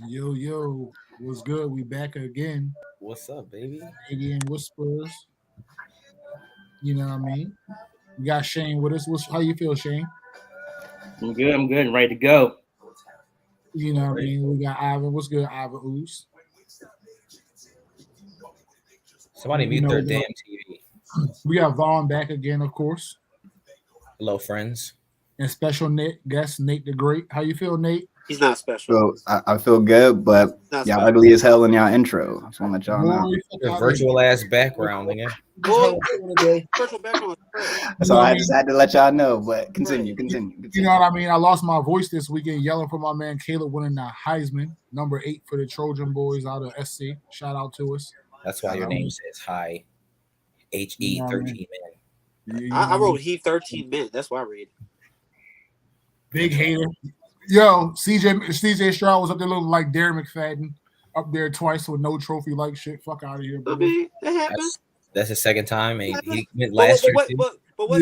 Yo, what's good? We back again. What's up, baby? Again, Whispers. You know what I mean? We got Shane with us. How you feel, Shane? I'm good. I'm good. Ready to go. You know what I mean? We got Ivan. What's good, Ivan Ooze? Somebody You mute know, their damn TV. we got Vaughn back again, of course. Hello, friends. And special guest, Nate the Great. How you feel, Nate? He's not special. So I feel good, but Not y'all special. ugly as hell in y'all intro. I just want to let y'all know. Boy, Your virtual ass background, nigga. Well, personal background. So I just had to let y'all know. But continue. You know what I mean? I lost my voice this weekend yelling for my man Caleb winning the Heisman, number 8 for the Trojan boys out of SC. Shout out to us. That's why your name says hi. HE 13 man. I wrote he 13 men. That's why I read. Big hater. Yo, CJ Stroud was up there looking like Darren McFadden up there twice with no trophy like shit. Fuck out of here, bro. I mean, that happens. That's his second time. And he went last year. But what?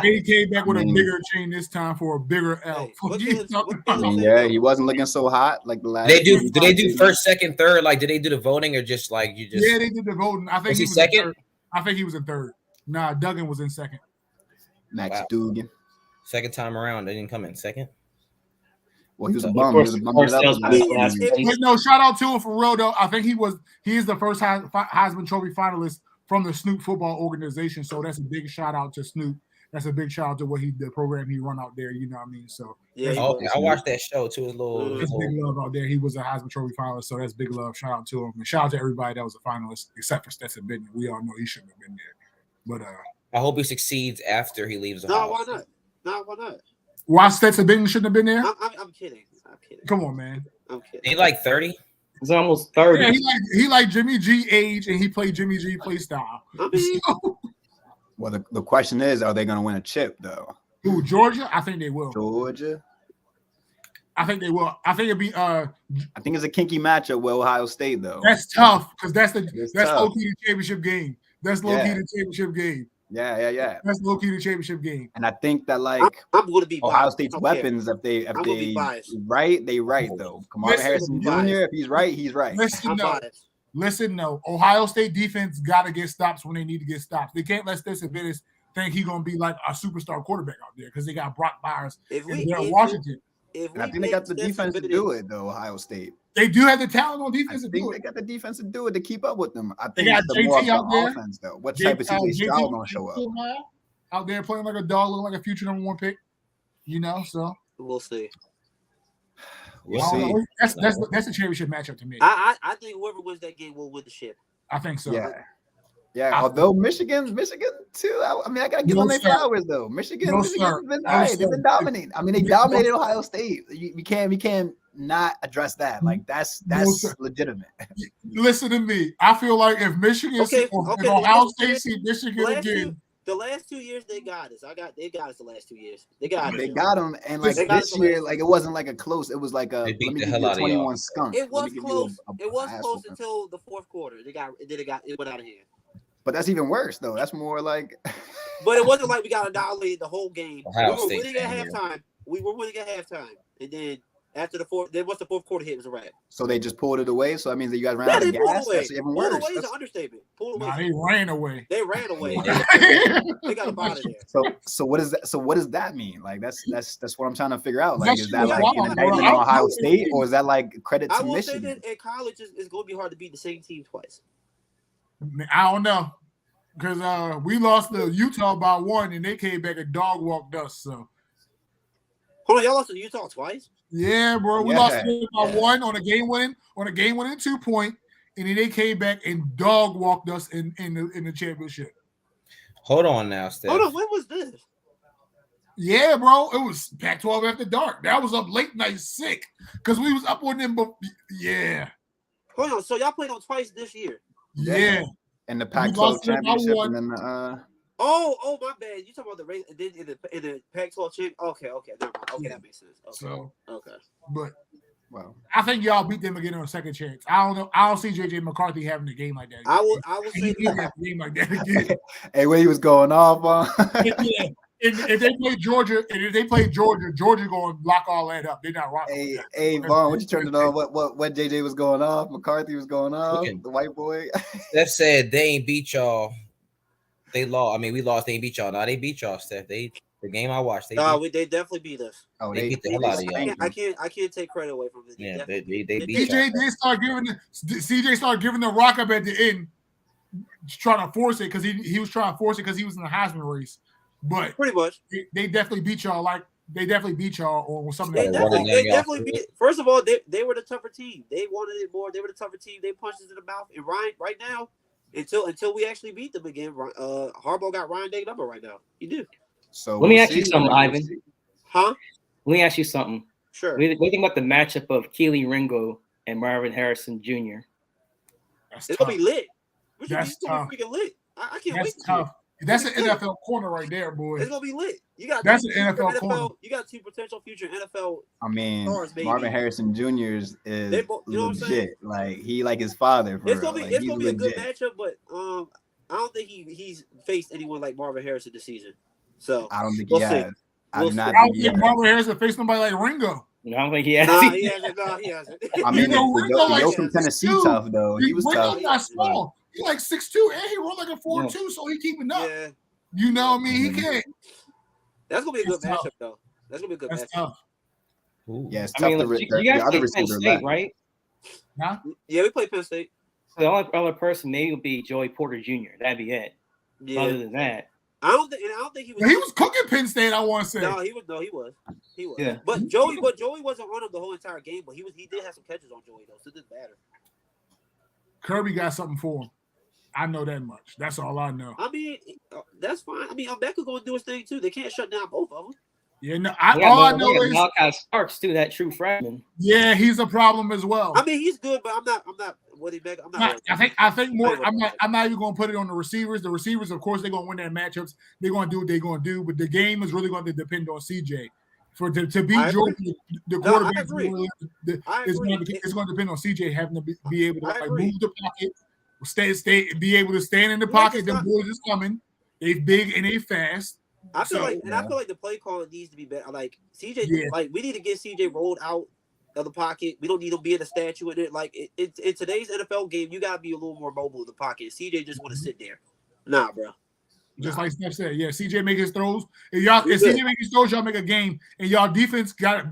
He came back with a bigger chain this time for a bigger L. Yeah, he wasn't looking so hot like the last. Did they do first, second, third? Like, did they do the voting or just like you just? Yeah, they did the voting. I think Was he he was second? in third. I think he was in third. Nah, Duggan was in second. Max Wow. Dugan. Second time around, they didn't come in second. Well, he was a Of bum. He was a bum. But no, shout out to him for real though. I think he is the first Heisman Trophy finalist from the Snoop Football Organization. So that's a big shout out to Snoop. That's a big shout out to the program he run out there. You know what I mean? So Yeah, I watched that show too. It's that's big love out there. He was a Heisman Trophy finalist, so that's big love. Shout out to him, and shout out to everybody that was a finalist, except for Stetson Bennett. We all know he shouldn't have been there. But I hope he succeeds after he leaves. No, why not? No, why not? why Stetson Bennett shouldn't have been there? I'm kidding. Come on, man. I'm kidding. He like 30. He's almost 30. Yeah, he like Jimmy G age, and he played Jimmy G play style. I mean, Well, the question is, are they going to win a chip though? Who, Georgia? I think they will. Georgia. I think they will. I think it'll be I think it's a kinky matchup with Ohio State though. That's tough because that's tough. low key the championship game. That's low key the championship game. Yeah. That's low key the championship game. And I think that like I'm going to be Ohio biased. State's Okay. weapons, if they right, they right though. Kamara Harrison Jr. If he's right, he's right. Listen, no. Ohio State defense got to get stops when they need to get stops. They can't let Stetson Bennett think he's gonna be like a superstar quarterback out there because they got Brock Myers in Washington. And I think they got the defense to do it though. Ohio State. They do have the talent on defense I to think do they it. got the defense to do it to keep up with them. I They think got it's the more JT out of there. the offense though. What type of CJ Stroud gonna show up? Out there playing like a dog, looking like a future number 1 pick. You know, so we'll see. We'll see. That's a championship matchup to me. I think whoever wins that game will win the ship. I think so. Yeah. Although Michigan too. I mean, I gotta give them their flowers though. Michigan's been They've been dominating. I mean, they dominated Ohio State. We can't not address that. Like that's legitimate. Listen to me. I feel like if Michigan, if Ohio State see Michigan again. The last 2 years they got us. They got us the last 2 years. They got them, and like this year, like it wasn't like a close. It was like a let me give you a 21 skunk. It was close. It was close until the fourth quarter. It went out of hand. But that's even worse though. That's more like. But it wasn't like we got annihilated the whole game. Ohio We were winning at halftime. We were winning at halftime, and then after the fourth, once the fourth quarter hit, it was a wrap. So they just pulled it away. So that means that you guys ran out of gas. That's even worse. Pulled away is an understatement. Pulled away. They ran away. They ran away. They got out of there. So what is that? So what does that mean? Like that's what I'm trying to figure out. Like, is that like wild, an indictment on Ohio State, or is that like credit to Michigan? I will say that in college, it's going to be hard to beat the same team twice. I don't know. Because we lost to Utah by 1, and they came back and dog walked us. So, hold on, y'all lost to Utah twice? Yeah, bro. We lost to them by 1 on a game winning 2-point, and then they came back and dog walked us in the championship. Hold on now, Steph. Hold on, when was this? Yeah, bro. It was Pac-12 after dark. That was up late night sick because we was up on them. Yeah. Hold on. So y'all played on twice this year? Yeah. And the Pac-12 championship, and then the Oh, my bad. You talking about the race in the Pac-12 champ? Okay, never mind. Okay, that makes sense. Okay. So, okay. But well, I think y'all beat them again on a second chance. I don't know. I don't see JJ McCarthy having a game like that again. I will say that game like that again. Hey, where he was going off on. Yeah. if they play Georgia, Georgia going to lock all that up. They're not rocking. Hey, Vaughn, what you turned it on? What JJ was going off? McCarthy was going off. The white boy. Steph said they ain't beat y'all. They lost. I mean, we lost. They ain't beat y'all. No, they beat y'all, Steph. The game I watched. They definitely beat us. Oh, they beat the hell out of y'all. I can't take credit away from it. Yeah, they beat CJ CJ started giving the rock up at the end, trying to force it because he was trying to force it because he was in the Heisman race. But pretty much, they definitely beat y'all. They definitely beat y'all on something. They definitely beat. First of all, they were the tougher team. They wanted it more. They were the tougher team. They punched us in the mouth. And Ryan, right now, until we actually beat them again, Harbaugh got Ryan Day number right now. He did. So let me ask you something, Ivan. Huh? Let me ask you something. Sure. What do you think about the matchup of Keely Ringo and Marvin Harrison Jr.? It's gonna be lit. That's tough. Freaking lit. I can't wait. That's tough. That's an NFL corner right there, boy. It's gonna be lit. That's an NFL corner. You got two potential future NFL. I mean, stars, Marvin Harrison Jr. is you know legit. Like he like his father. It's gonna be a good matchup, but I don't think he's faced anyone like Marvin Harrison this season. So I don't think he has. I do not think Marvin Harrison faced somebody like Ringo. No, I don't think he has. He hasn't. I mean, Ringo Yo from Tennessee tough though. He was tough. Ringo's not small. He like 6'2", and he run like a 4'2", so he keeping up. Yeah. You know what I mean? He can't. That's gonna be a good matchup, though. That's gonna be a good matchup. Tough. Yeah, it's tough to you guys play Penn State, right? Huh? Yeah, we play Penn State. So the only other person maybe would be Joey Porter Jr. That'd be it. Yeah. Other than that, I don't think he was. He was cooking Penn State. I want to say. No, he was. Yeah. But Joey wasn't on him the whole entire game. But he did have some catches on Joey though, so it didn't matter. Kirby got something for him. I know that much. That's all I know. I mean, that's fine. I mean, Becca going to do his thing too. They can't shut down both of them. Yeah, no. All I know is Malachi Starks too. That true freshman. Yeah, he's a problem as well. I mean, he's good, but I'm not. What he Becca? I'm not. I think more. I'm not even going to put it on the receivers. The receivers, of course, they're going to win their matchups. They're going to do what they're going to do. But the game is really going to depend on CJ. To beat Georgia, the quarterback it's going to depend on CJ having to be able to move the pocket. Be able to stand in the pocket. The boys is coming. They big and they fast. I feel like the play calling needs to be better. Like CJ, like we need to get CJ rolled out of the pocket. We don't need to be in a statue in it. Like in today's NFL game, you gotta be a little more mobile in the pocket. CJ just want to sit there. Nah, bro. Just like Steph said, yeah. CJ make his throws. If CJ make his throws, y'all make a game, and y'all defense gotta.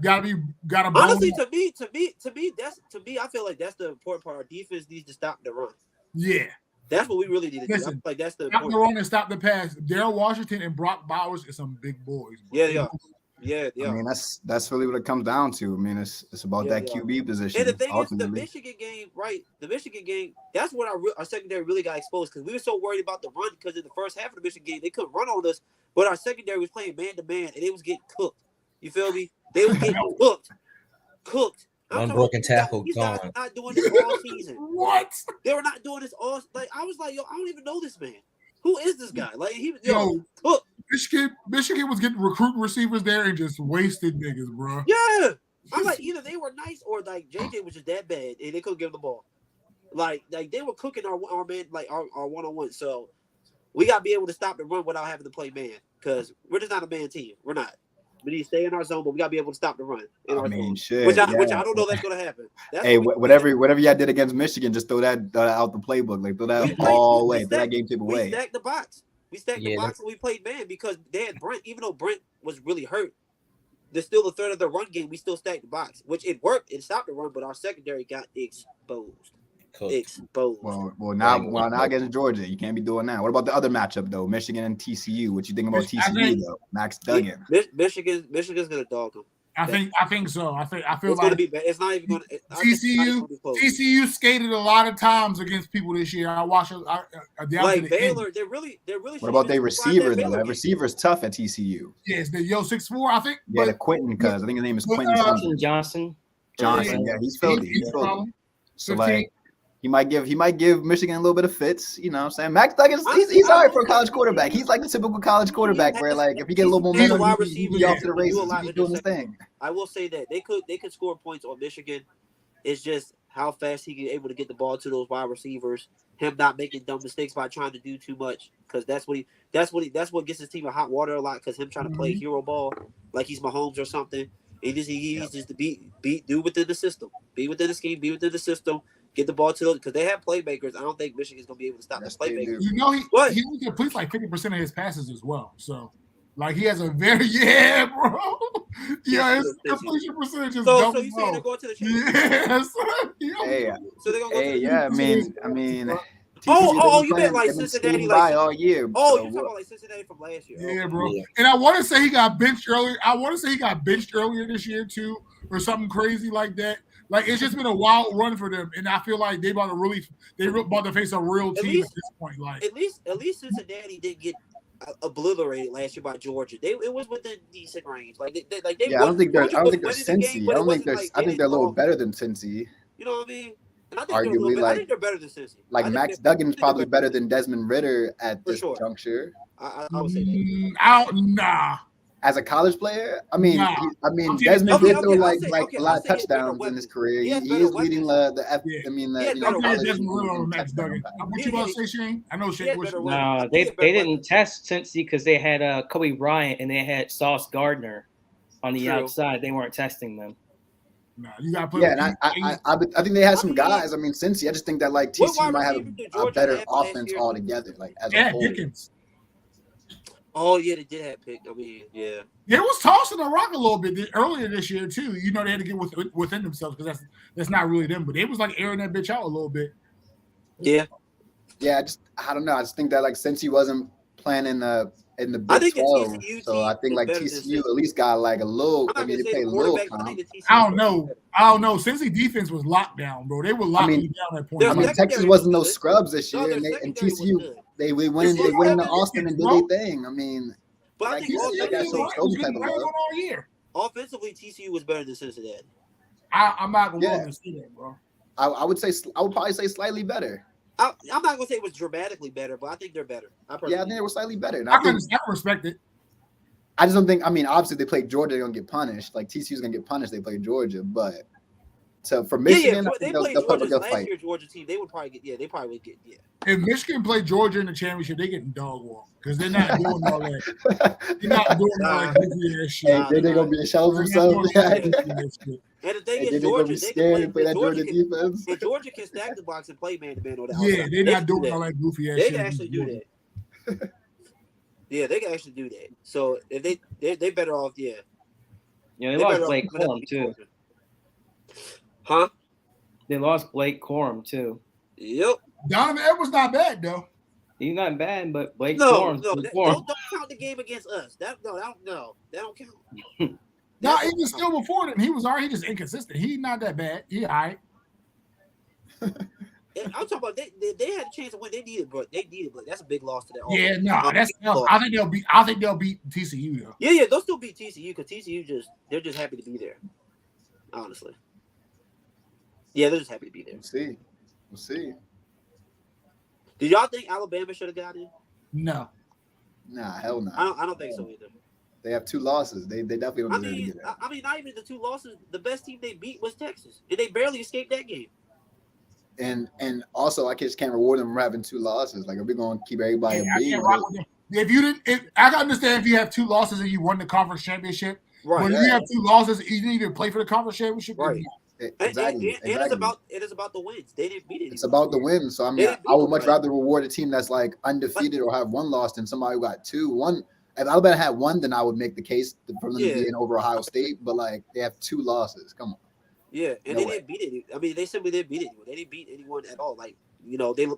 Honestly, to me, I feel like that's the important part. Our defense needs to stop the run. Yeah, that's what we really need to do. Like that's the stop the run and stop the pass. Darryl Washington and Brock Bowers is some big boys. Bro. Yeah. I mean, that's really what it comes down to. I mean, it's about that QB position. And the thing is, the Michigan game, right? The Michigan game, that's when our secondary really got exposed because we were so worried about the run because in the first half of the Michigan game, they couldn't run on us, but our secondary was playing man-to-man, and they was getting cooked. You feel me? They was getting cooked. One broken tackle gone. Not doing this all season. What? They were not doing this all. Like I was like, yo, I don't even know this man. Who is this guy? Like he was cooked. Michigan was getting recruiting receivers there and just wasted niggas, bro. Yeah, I'm like either they were nice or like JJ was just that bad and they couldn't give him the ball. Like they were cooking our man, like our 1-on-1. So we gotta be able to stop the run without having to play man because we're just not a man team. We're not. We need to stay in our zone, but we gotta be able to stop the run. Which I don't know that's gonna happen. Whatever y'all did against Michigan, just throw that out the playbook. Like throw that all away. Throw that game tape away. We stacked the box. The box and we played man because they had Brent. Even though Brent was really hurt, there's still a third of the run game. We still stacked the box, which it worked. It stopped the run, but our secondary got exposed. Well, now against Georgia, you can't be doing that. What about the other matchup though? Michigan and TCU. What you think about TCU though? Max Duggan. Michigan's gonna dog them. I think so. I feel it's like gonna be bad. It's not even gonna. TCU skated a lot of times against people this year. I watched like Baylor. They're really. What about their receiver though? That receiver's tough at TCU. Yes, the 6'4", I think. Yeah, the Quentin, because I think his name is Quentin Johnson. Yeah, he's filthy. So like. He might give Michigan a little bit of fits, you know what I'm saying? Max Duggan, he's all right for a college quarterback. He's like the typical college quarterback where like if you get a little momentum, he'll be off to the races. He's doing his thing. I will say that they could score points on Michigan. It's just how fast he can able to get the ball to those wide receivers him not making dumb mistakes by trying to do too much, because that's what gets his team in hot water a lot, because him trying to play hero ball like he's Mahomes or something. He needs just to do within the system, be within the scheme, be within the system, get the ball to those, because they have playmakers. I don't think Michigan's gonna be able to stop the playmakers. You know, he completes like 50% of his passes as well. So like he has a very bro. Yeah, his completion percentage is so you saying they're going to the championship? Yes. So they're gonna go to the I mean. you meant like Cincinnati like all year. you're talking about like Cincinnati from last year. Yeah, bro. Yeah. And I want to say he got benched earlier. Earlier this year too, or something crazy like that. Like it's just been a wild run for them, and I feel like they about to face a real team at this point. Like at least Cincinnati didn't get obliterated last year by Georgia. It was within decent range. I don't think they're Cincy. I think they're a little better than Cincy. You know what I mean? And I think they're better than Cincy. Like Max Duggan's probably better than Desmond Ritter at this juncture. I would say that. As a college player, Desmond did throw like a lot of touchdowns in his career. He is leading the Max Duggan. What you about to say, Shane? I know Shane. No, they didn't test Cincy because they had Kobe Bryant and they had Sauce Gardner on the outside. They weren't testing them. No, you got to put. Yeah, and I think they had some guys. I mean, Cincy. I just think that like TCU might have a better offense altogether. Like as a whole. Dickens. Oh yeah, they did have pick. I mean, yeah. They was tossing the rock a little bit earlier this year too. You know, they had to get within themselves because that's not really them. But they was like airing that bitch out a little bit. Yeah. Yeah, I don't know. I just think that like since he wasn't playing in the Big 12, so I think like TCU at least got like a little. I mean, they played a little. I don't know. Since the defense was locked down, bro, they were locking down at point. I mean, Texas wasn't no scrubs this year, and TCU they went into Austin and did their thing. I mean, but I think offensively, TCU was better than Cincinnati. I'm not going to say that, bro. I would probably say slightly better. I'm not gonna say it was dramatically better, but I think they're better. I think they were slightly better. I can respect it. I just don't think. I mean, obviously they played Georgia, they're gonna get punished. Like TCU's gonna get punished. They played Georgia, but so for Michigan, they played Georgia's last year. Georgia team, they would probably get. Yeah, they probably would get. Yeah. If Michigan played Georgia in the championship, they getting dog walk because they're not doing all that. They're not doing all that shit. They're gonna be a shell of themselves. And the thing is, Georgia, they can play that Georgia defense. And Georgia can stack the box and play man-to-man on the outside. Yeah, they're not doing all that goofy ass shit. They can actually do that. Yeah, they can actually do that. So if they better off, yeah, they lost Blake Corum too. Huh? They lost Blake Corum too. Yep. Donovan Edwards not bad though. He's not bad, but Blake Corum. Don't count the game against us. That don't count. No, even still before then, he was already just inconsistent. He's not that bad. He all right. I'm talking about they had a chance to win. They needed Blake. That's a big loss to that. Yeah, no, that's no. I think they'll beat TCU though. Yeah, they'll still beat TCU because TCU they're just happy to be there. Honestly. Yeah, they're just happy to be there. We'll see. Did y'all think Alabama should have got in? No. Nah, hell no. I don't think so either. They have 2 losses. They definitely don't deserve to get it. I mean, not even the 2 losses. The best team they beat was Texas, and they barely escaped that game. And also, I just can't reward them for having 2 losses. Like, if we're going to keep everybody beat. I can understand if you have 2 losses and you won the conference championship. Right. When you have 2 losses, you didn't even play for the conference championship. Right. Exactly. And it is about the wins. They didn't beat it. It's about the wins. So I mean, I would much rather reward a team that's like undefeated or have 1 loss than somebody who got 2. If Alabama had 1, then I would make the case for them to be in over Ohio State. But like they have 2 losses. Come on. Yeah, and they didn't beat anyone. I mean, they simply didn't beat anyone. They didn't beat anyone at all. Like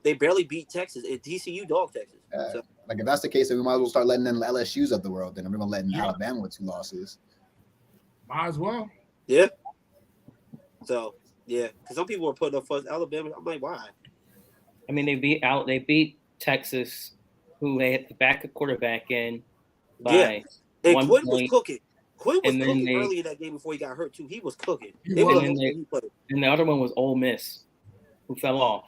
they barely beat Texas, and TCU dog Texas. So. Like if that's the case, then we might as well start letting in the LSU's of the world. Then we're gonna let in Alabama with 2 losses. Might as well. Yeah. So because some people were putting up for Alabama. I'm like, why? I mean, they beat Texas, who they had the backup quarterback in. And Quinn was cooking. Quinn was cooking early in that game before he got hurt too. He was cooking. And the other one was Ole Miss, who fell off.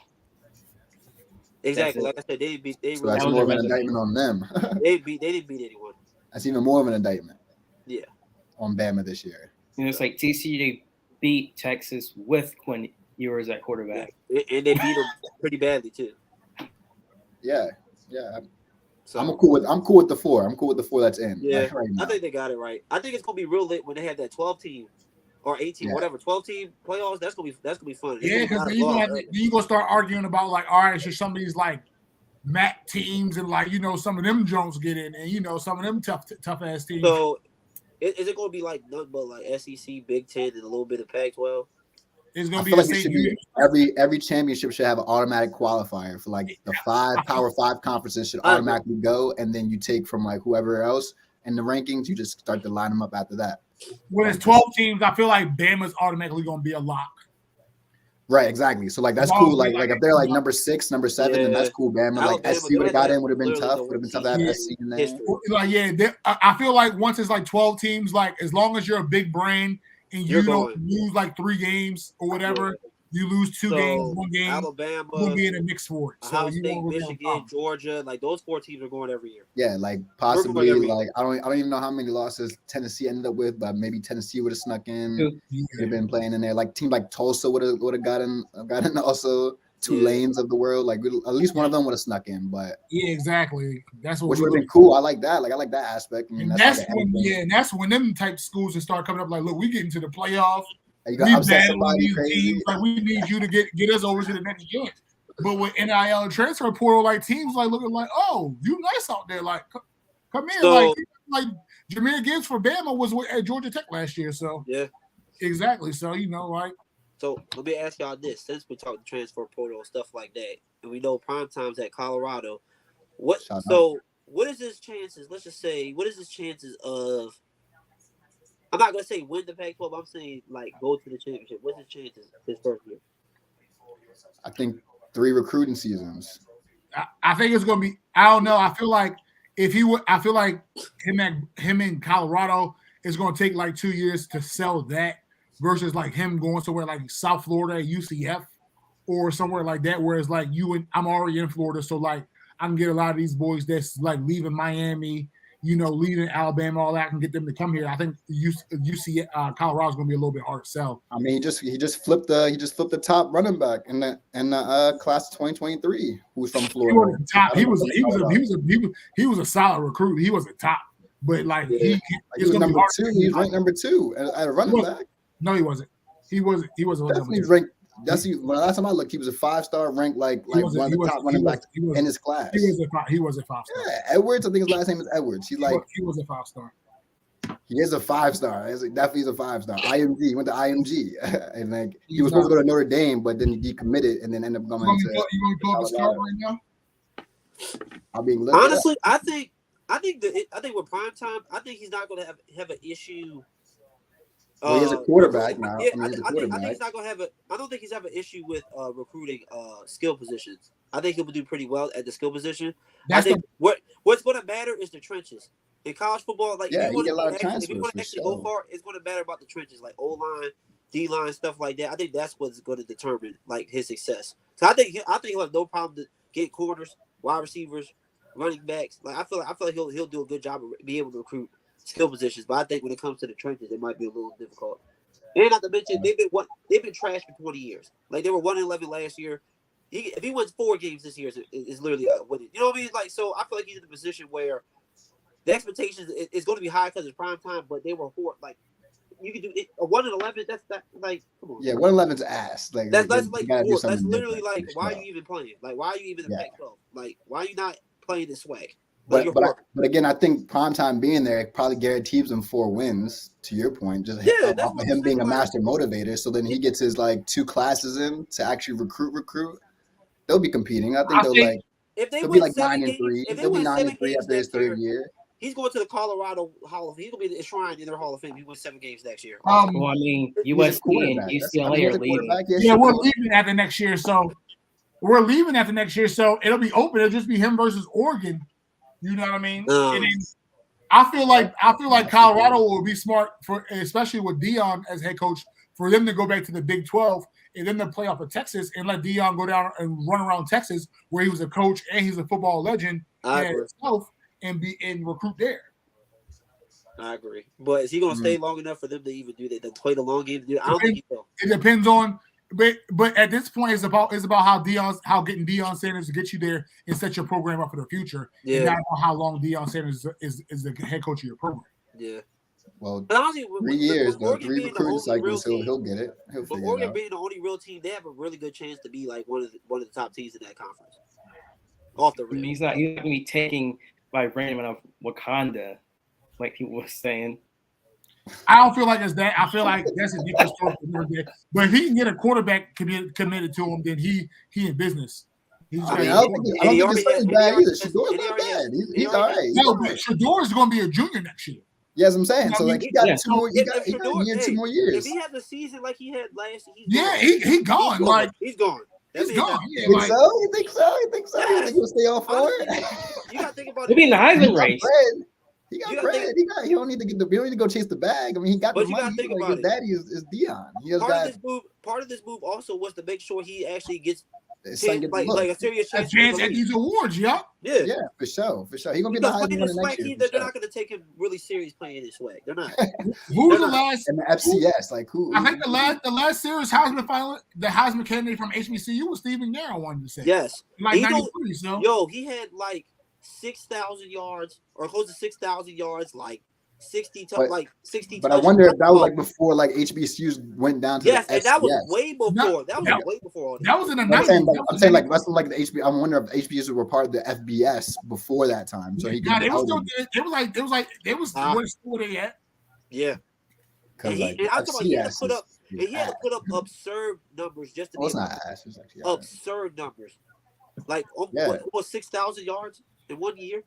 Exactly. Like I said, they beat. So that's more of an indictment on them. They didn't beat anyone. That's even more of an indictment. Yeah. On Bama this year. It's like TCU. They beat Texas with Quinn Ewers at quarterback, and they beat him pretty badly too. Yeah. So I'm cool with the 4. I'm cool with the 4 that's in. yeah, right now. I think they got it right. I think it's gonna be real lit when they have that 12 team or 18, whatever 12 team playoffs. That's gonna be fun. Yeah, because then you gonna start arguing about like, all right, should some of these like MAC teams and like some of them Jones get in, and some of them tough ass teams. So is it gonna be like nothing but like SEC, Big Ten, and a little bit of Pac-12? It's gonna I be feel the like it same. should be every championship should have an automatic qualifier for like the 5 Power 5 conferences should automatically go, and then you take from like whoever else in the rankings. You just start to line them up after that. When it's 12 teams, I feel like Bama's automatically gonna be a lock. Right, exactly. So like that's cool. Like if they're like number 6, number 7, then that's cool. Bama, like SC would have got in, would have been tough. Would have been tough to have SC in there. Like I feel like once it's like 12 teams, like as long as you're a big brand and you don't lose like 3 games or whatever, you lose 2 games, 1 game. Alabama will be in a mix for it. Ohio State, Michigan, Georgia, like those 4 teams are going every year. Yeah, like possibly like I don't even know how many losses Tennessee ended up with, but maybe Tennessee would have snuck in. They've been playing in there. Like team like Tulsa would have gotten also. Tulanes of the world, like at least one of them would have snuck in, but exactly. That's what which would have been cool. I like that. Like I like that aspect. I mean, that's when them type schools will start coming up. Like, look, we get into the playoffs. You got upset somebody crazy. Teams, like we need you to get us over to the next game. But with NIL and transfer portal, like teams like looking like, oh, you nice out there. Like, come in. So, like Jahmyr Gibbs for Bama was at Georgia Tech last year. So yeah, exactly. So like. So let me ask y'all this: since we talked transfer portal and stuff like that, and we know prime time's at Colorado, what is his chances? Let's just say, what is his chances of? I'm not gonna say win the Pac-12. I'm saying like go to the championship. What's his chances his first year? I think 3 recruiting seasons. I think it's gonna be. I don't know. I feel like I feel like him in Colorado is gonna take like 2 years to sell that. Versus like him going somewhere like South Florida, UCF, or somewhere like that, where it's like I'm already in Florida, so like I can get a lot of these boys that's like leaving Miami, leaving Alabama, all that, I can get them to come here. I think UCF, Colorado's going to be a little bit hard to sell. I mean, he just flipped the top running back in the class of 2023, who's from Florida. He was a solid recruit. He was a top, but like he was number 2. He was ranked number 2 at a running back. No, he wasn't. He was definitely ranked. When last time I looked, he was a 5-star ranked like one of the top running backs in his class. He was a 5-star. Yeah, Edwards. I think his last name is Edwards. He was a 5-star. He is a 5-star. Definitely is a 5-star. IMG. He went to IMG, and like he was supposed to go to Notre Dame, but then he decommitted and then ended up going to. You want to pull up the start right now? Honestly, I think with prime time, I think he's not going to have an issue. Well, he's a quarterback now. Yeah, I think he's not going to have I don't think he's have an issue with recruiting skill positions. I think he'll do pretty well at the skill position. What's going to matter is the trenches in college football. Like, if you want to actually go far, it's going to matter about the trenches, like O-line, D-line, stuff like that. I think that's what's going to determine like his success. So I think he'll have no problem to get corners, wide receivers, running backs. Like I feel like he'll do a good job of being able to recruit skill positions, but I think when it comes to the trenches, it might be a little difficult. And not to mention, they've been trashed for 20 years. Like they were 1-11 last year. If he wins 4 games this year, is literally winning. You know what I mean? Like, so I feel like he's in a position where the expectations is going to be high because it's prime time, but they were like you can do it, a 1-11. That's like come on. Yeah, 1-11's ass. Like that's like that's literally like why are you even playing? Like why are you even in Pac-12? Like why are you not playing this swag? But again, I think primetime being there probably guarantees him 4 wins. To your point, just him being a master motivator. So then he gets his like 2 classes in to actually recruit. They'll be competing. I think they'll be like 9-3. They'll be 9-3 after his 3rd year. He's going to the Colorado Hall of Fame. He's going to be enshrined in their Hall of Fame. He wins 7 games next year. Well, I mean, USC and UCLA are leaving. Yeah, we're leaving after next year. So it'll be open. It'll just be him versus Oregon. You know what I mean? I feel like Colorado will be smart for, especially with Deion as head coach, for them to go back to the Big 12 and then the playoff of Texas and let Deion go down and run around Texas where he was a coach and he's a football legend himself and recruit there. I agree, but is he going to stay long enough for them to even do that? To play the long game? I don't think he will. It depends on but at this point, it's about how getting Deion Sanders to get you there and set your program up for the future. Yeah. And not about how long Deion Sanders is the head coach of your program. Yeah. Well, But honestly, 3 years, though, Oregon 3 being the recruiting only real cycles, he'll team, get it. He'll but figure it Oregon out. being the only real team, they have a really good chance to be like one of the top teams in that conference. Off the I mean, rim. he's not gonna be taking by random of Wakanda, like people were saying. I don't feel like it's that. I feel like that's a different story. But if he can get a quarterback committed to him, then he in business. He's I don't think it's bad either. Shador's not bad. He's all right. No, but Shador is going to be a junior next year. Yes, I'm saying. So like he got 2 more. He got 2 more years. If he has a season like he had last year, he gone. Like he's gone. He's gone. You think so? You think so? You think he'll stay on for it? You got to think about He'll be in the Heisman race. He got bread. He don't need to get the. He don't need to go chase the bag. I mean, he got the money. His daddy is Deion. He has part of this move also was to make sure he actually gets like a serious chance at these awards. Yeah, for sure. He's gonna be the Heisman winner next year. They're not gonna take him really serious playing this swag. They're not. Who was the last in the FCS? Like who? I think the last serious Heisman finalist, the Heisman candidate from HBCU was Stephen Nair. I wanted to say yes. Like 93. So yo, he had like 6,000 yards or close to 6,000 yards, like 60 But I wonder if that was like before like HBCUs went down to and that was way before. That was way before all that was in the 90s. I'm saying like wrestling like the HB. I wonder if HBCUs were part of the FBS before that time. So he it was where school they at. Yeah. And he had to put up absurd numbers just to be absurd numbers. Like almost 6,000 yards in 1 year.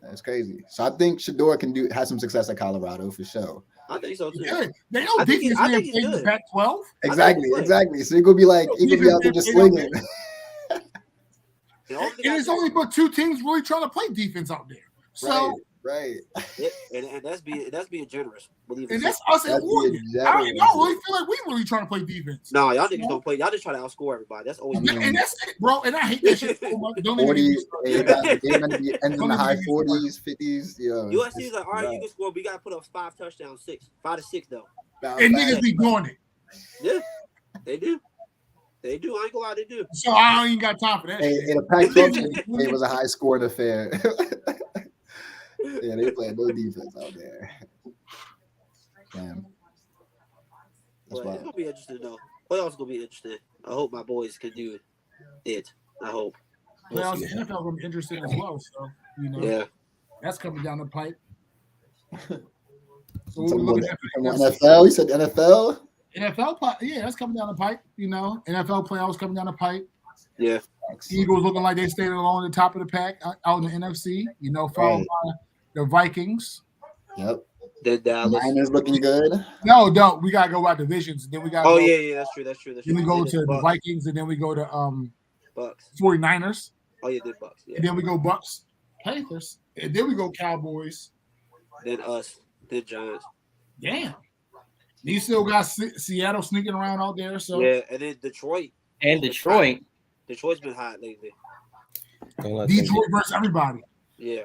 That's crazy. So I think Shador can have some success at Colorado for sure. I think so too. Yeah, they know defense playing the Pac-12. Exactly. So he could be like out there just slinging. And it's only but 2 teams really trying to play defense out there. So right. And that's being generous. And that's us at Oregon. I don't really feel like we really trying to play defense. No, y'all niggas don't play. Y'all just try to outscore everybody. That's always and that's it, bro. And I hate that shit so much. 40, ends in the high 40s, 50s. USC is like, all right, you can score, but you gotta put up 5 touchdowns, 5 to 6 though. And niggas be doing it. Yeah, they do. They do. I ain't gonna lie, they do. So I don't even got time for that. In a Pac-12, it was a high scoring affair. Yeah, they playing no defense out there. Damn. It's gonna be interesting though. Playoffs gonna be interesting. I hope my boys can do it. I hope. Playoffs, NFL gonna be interesting as well. So that's coming down the pipe. So we're looking at NFL. You said NFL. NFL, that's coming down the pipe. NFL playoffs coming down the pipe. Yeah. Eagles looking like they stayed along the top of the pack out in the NFC. Followed by the Vikings. Yep. The Dallas. Niners looking good. No, we gotta go by divisions. Then we got. That's true. Then we go to the Vikings, and then we go to Bucks. 49ers. Oh yeah, the Bucks. Yeah. And then we go Bucks, Panthers, and then we go Cowboys. Then us. Then Giants. Damn. You still got Seattle sneaking around out there. So and then Detroit. Detroit's been hot lately. Detroit versus everybody. Yeah.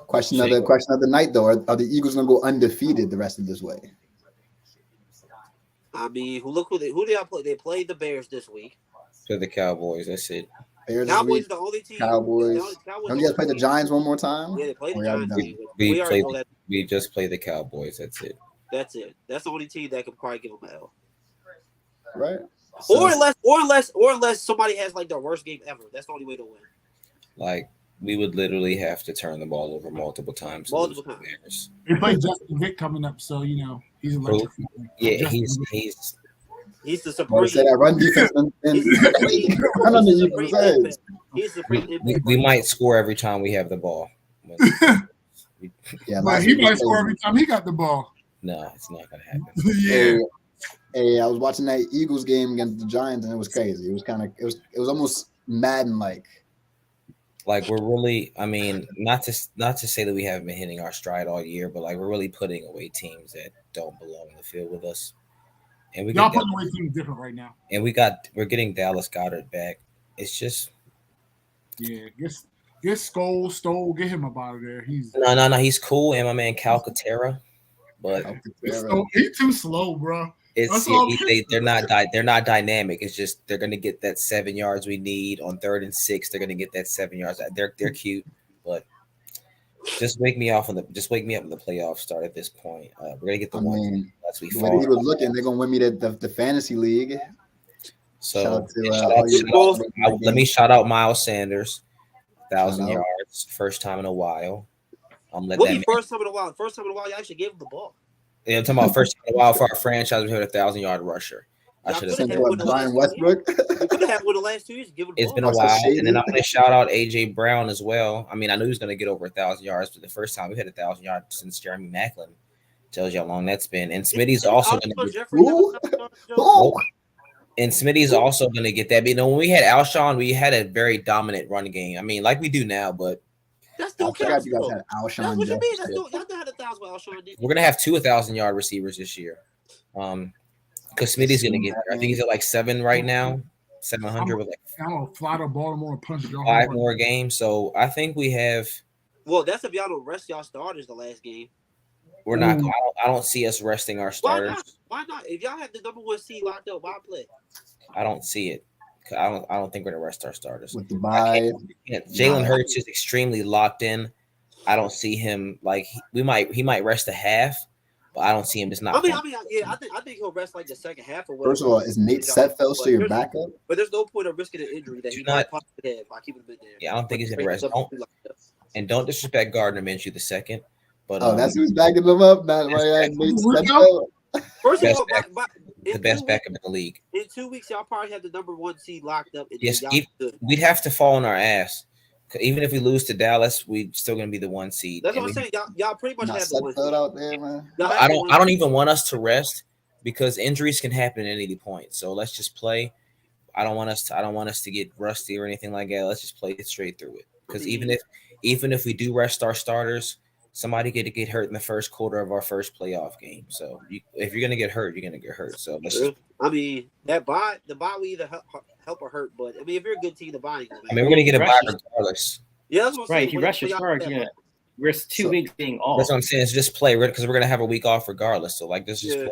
Question of the night though: Are the Eagles gonna go undefeated the rest of this way? I mean, who they play? They played the Bears this week. To the Cowboys. That's it. Bears Cowboys the only team. Cowboys. Don't you guys play the Giants one more time? Yeah, they played the Giants. We just play the Cowboys. That's it. That's it. That's the only team that can probably give them an L. Right. So, or unless somebody has like their worst game ever. That's the only way to win. Like we would literally have to turn the ball over multiple times. We play Justin Vick coming up, so he's electric. Yeah, he's the supreme. Say that run defense. He's the we might score every time we have the ball. But he might score every time he got the ball. No, it's not gonna happen. Yeah. Hey, I was watching that Eagles game against the Giants, and it was crazy. It was almost Madden-like. Like we're really, I mean, not to say that we haven't been hitting our stride all year, but like we're really putting away teams that don't belong in the field with us. And y'all putting away teams different right now. And we're getting Dallas Goedert back. It's just get Stoll, get him up out of there. He's no, he's cool. And my man Calcaterra, but he's too slow, bro. they're not dynamic. It's just they're gonna get that 7 yards we need on 3rd and 6. They're gonna get that 7 yards. They're cute, but just wake me up when the playoffs start. At this point, we're gonna get the one. The way he was looking, they're gonna win me the fantasy league. So let me shout out Miles Sanders, 1,000 yards, first time in a while. First time in a while. First time in a while, you actually gave him the ball. Yeah, I'm talking about first time in a while for our franchise. We had a 1,000-yard rusher. I should have said Brian Westbrook. We could have had one of the last 2 years. It's been a while, and then I'm going to shout out AJ Brown as well. I mean, I knew he was going to get over 1,000 yards, but the first time we had 1,000 yards since Jeremy Maclin. Tells you how long that's been. And Smitty's also going to get. And Smitty's also going to get that. But, you know, when we had Alshon, we had a very dominant run game. I mean, like we do now, but. That's still counts. You guys had Alshon. That's what you mean. That's still, y'all had 1,000 with Alshon. We're going to have 2 1,000-yard receivers this year. Because Smitty's going to get there. I think he's at like 7 right now. 700 with like. I'm going to fly to Baltimore and punch y'all. 5 more games. So I think we have. Well, that's if y'all don't rest y'all starters the last game. We're not. I don't see us resting our starters. Why not? If y'all have the number 1 seed locked up, why play? I don't see it. I don't think we're gonna rest our starters. With the bye, Jalen Hurts is extremely locked in. I don't see him like he might rest a half, but I don't see him just not. I think he'll rest like the second half or whatever. First of all, is Nate Sudfeld still your backup? But there's no point of risking an injury that he might possibly have by keeping him in there. Yeah, I don't think he's gonna rest. Don't disrespect Gardner Minshew II. But that's who's backing them up, not right. First of all, the best backup in the league. In 2 weeks, y'all probably have the number 1 seed locked up. Yes, we'd have to fall on our ass. Even if we lose to Dallas, we're still gonna be the 1 seed. That's what I'm saying. Y'all pretty much have the 1 seed out there, man. I don't even want us to rest because injuries can happen at any point. So let's just play. I don't want us to get rusty or anything like that. Let's just play it straight through it. Because even if we do rest our starters, somebody get hurt in the first quarter of our first playoff game. So if you're gonna get hurt, you're gonna get hurt. So I mean the bye will either help or hurt. But I mean, if you're a good team, the bye. I mean, we're gonna get a bye regardless. Yeah, that's what I'm saying. If you rush your stars, yeah. Risk 2 weeks being off. That's what I'm saying. It's just play because we're gonna have a week off regardless. So like this is.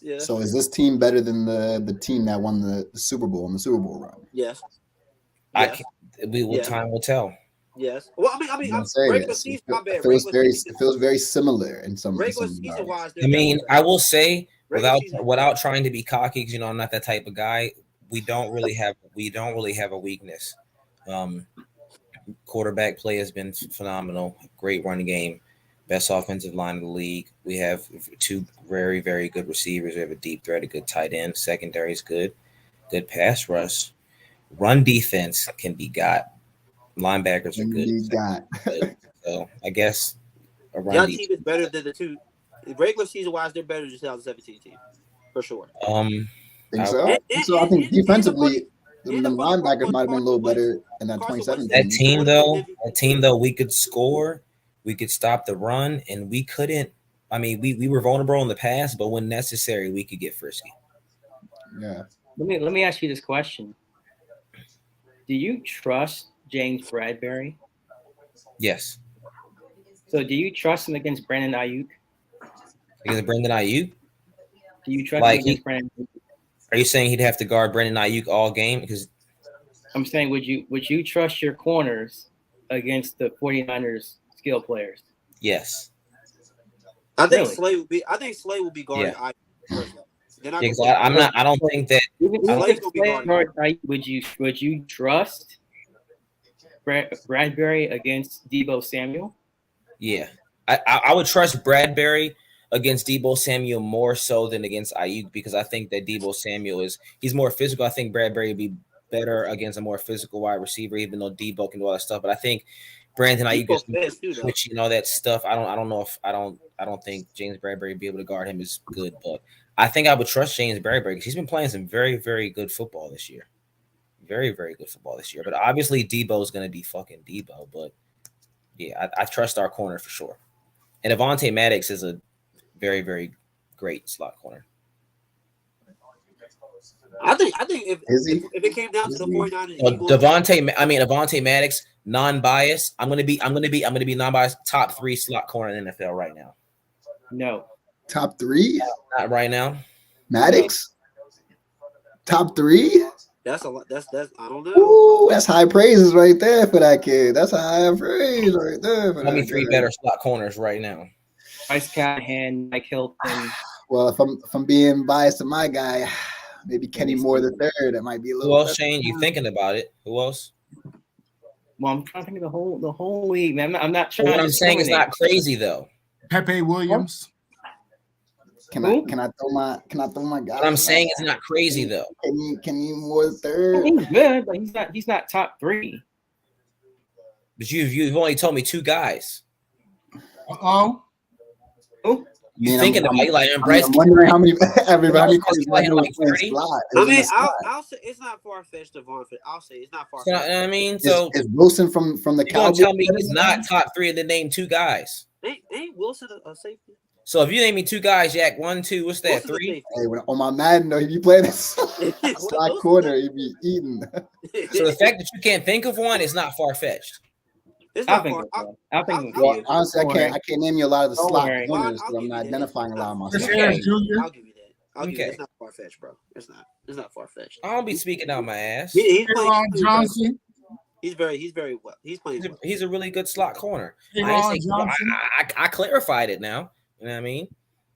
Yeah. So is this team better than the team that won the Super Bowl in the Super Bowl run? Yes. Time will tell. Yes. Well, I mean, regular season, my bad. It feels very similar in some. Regular season wise. I mean, I will say without trying to be cocky, because I'm not that type of guy. We don't really have a weakness. Quarterback play has been phenomenal. Great running game, best offensive line in the league. We have 2 very, very good receivers. We have a deep threat, a good tight end. Secondary is good. Good pass rush. Run defense can be got. Linebackers are good. So I guess a run your team is better than the 2 regular season wise. They're better than the 2017 team for sure. Think so. I think defensively, the linebackers might have been a little better in that 2017. That team though, we could score, we could stop the run, and we couldn't. I mean, we were vulnerable in the past, but when necessary, we could get frisky. Yeah. Let me ask you this question: do you trust James Bradbury? Yes. So do you trust him against Brandon Ayuk? Against Brandon Ayuk? Do you trust him against Brandon Ayuk? Are you saying he'd have to guard Brandon Ayuk all game? Because I'm saying, would you trust your corners against the 49ers skill players? Yes. I think Slay will be guarding Ayuk. I don't think that. Would you trust Bradbury against Deebo Samuel? Yeah, I would trust Bradbury against Deebo Samuel more so than against Ayuk because I think that Deebo Samuel he's more physical. I think Bradbury would be better against a more physical wide receiver, even though Deebo can do all that stuff. But I think Brandon Ayuk is switching all that stuff. I don't think James Bradbury would be able to guard him as good, but I think I would trust James Bradbury because he's been playing some very, very good football this year. Very, very good football this year. But obviously Deebo is going to be fucking Deebo. But yeah, I trust our corner for sure. And Avonte Maddox is a very, very great slot corner. I think if it came down to the 49ers, Avonte Maddox, non-biased. I'm gonna be non-biased. Top 3 slot corner in the NFL right now. No. Top 3? Not right now. Maddox, top 3. That's a lot. That's I don't know. Ooh, that's high praises right there for that kid. That's a high praise right there. For Tell me that 3 kid. better slot corners right now. Bryce Callahan, Mike Hilton. Well, if I'm being biased to my guy, maybe Kenny Moore the third. That might be a little. Who else, Shane? You thinking about it? Who else? Well, I'm trying to think of the whole league, man. I'm not trying. What I'm saying is not crazy though. Pepe Williams. Can I throw my guy? What I'm saying is not crazy though. Can you more third? He's good, but he's not top 3. But you've only told me 2 guys. Uh-oh. You thinking about like Bryce? I'm wondering how many everybody like 30. I mean, I'll say it's not far fetched to Vaughn. I'll say it's not far fetched. You know what I mean? So is Wilson from the you're gonna Cowboys? tell me he's not top 3 and then name 2 guys. Ain't Wilson a safety? So if you name me 2 guys, Jack, 1, 2, what's that? 3? Hey, on my Madden though, he be playing this slot corner, he be eating. So the fact that you can't think of one is not far fetched. It's I not think. far. Well, honestly, I can't name you a lot of the Don't slot worry. corners I'll because I'm give not you that. identifying a lot of my Chris stuff. Harris Jr. I'll give you that. I'll give you that. Okay. It's not far fetched, bro. It's not far fetched. I don't be speaking out my ass. He's Aaron Johnson. He's very well. He's playing well. He's a really good slot corner. Aaron Johnson. I clarified it now. You know what I mean?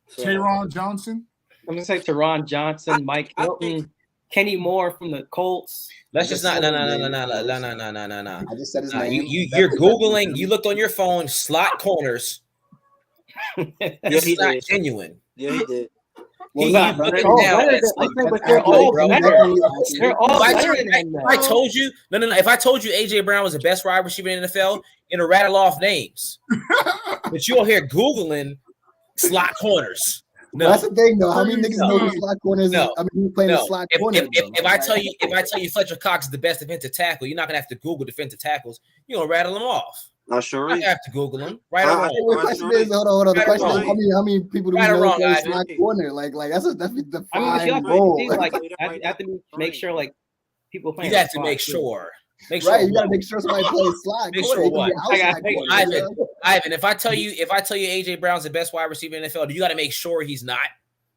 So, Teron Johnson. I'm gonna say Teron Johnson, Mike Hilton, Kenny Moore from the Colts. Let's just not. No. I just said his name. You're googling. You looked on your phone. Slot corners. This is not genuine. Yeah, he did. He Well, put it they're all down. better It's than- like- but they're all bro. better. They're all If I better told- than if I that. told you, no. If I told you AJ Brown was the best wide receiver in the NFL, it'll rattle off names. But you'll hear googling slot corners. No, That's the thing, though. How many niggas know No. who slot corners? No. I mean, who playing the no. slot If corner? I tell you Fletcher Cox is the best defensive tackle, you're not gonna have to Google defensive tackles. You're gonna rattle them off. Sure You is. have to Google them, right or I- wrong. The question is, hold on. The Right or question is, wrong. how many people do we Right or know wrong, play Ivan. slot corner? Like that's the I mean, if you fine have role. to, like, I have to make sure, like, people playing. You have to slot, make too. sure. Make sure. Right, you gotta make sure somebody plays slot Make corner. sure It can what? be I gotta outside make corner, Ivan, yeah. Ivan, if I tell you AJ Brown's the best wide receiver in the NFL, do you got to make sure he's not?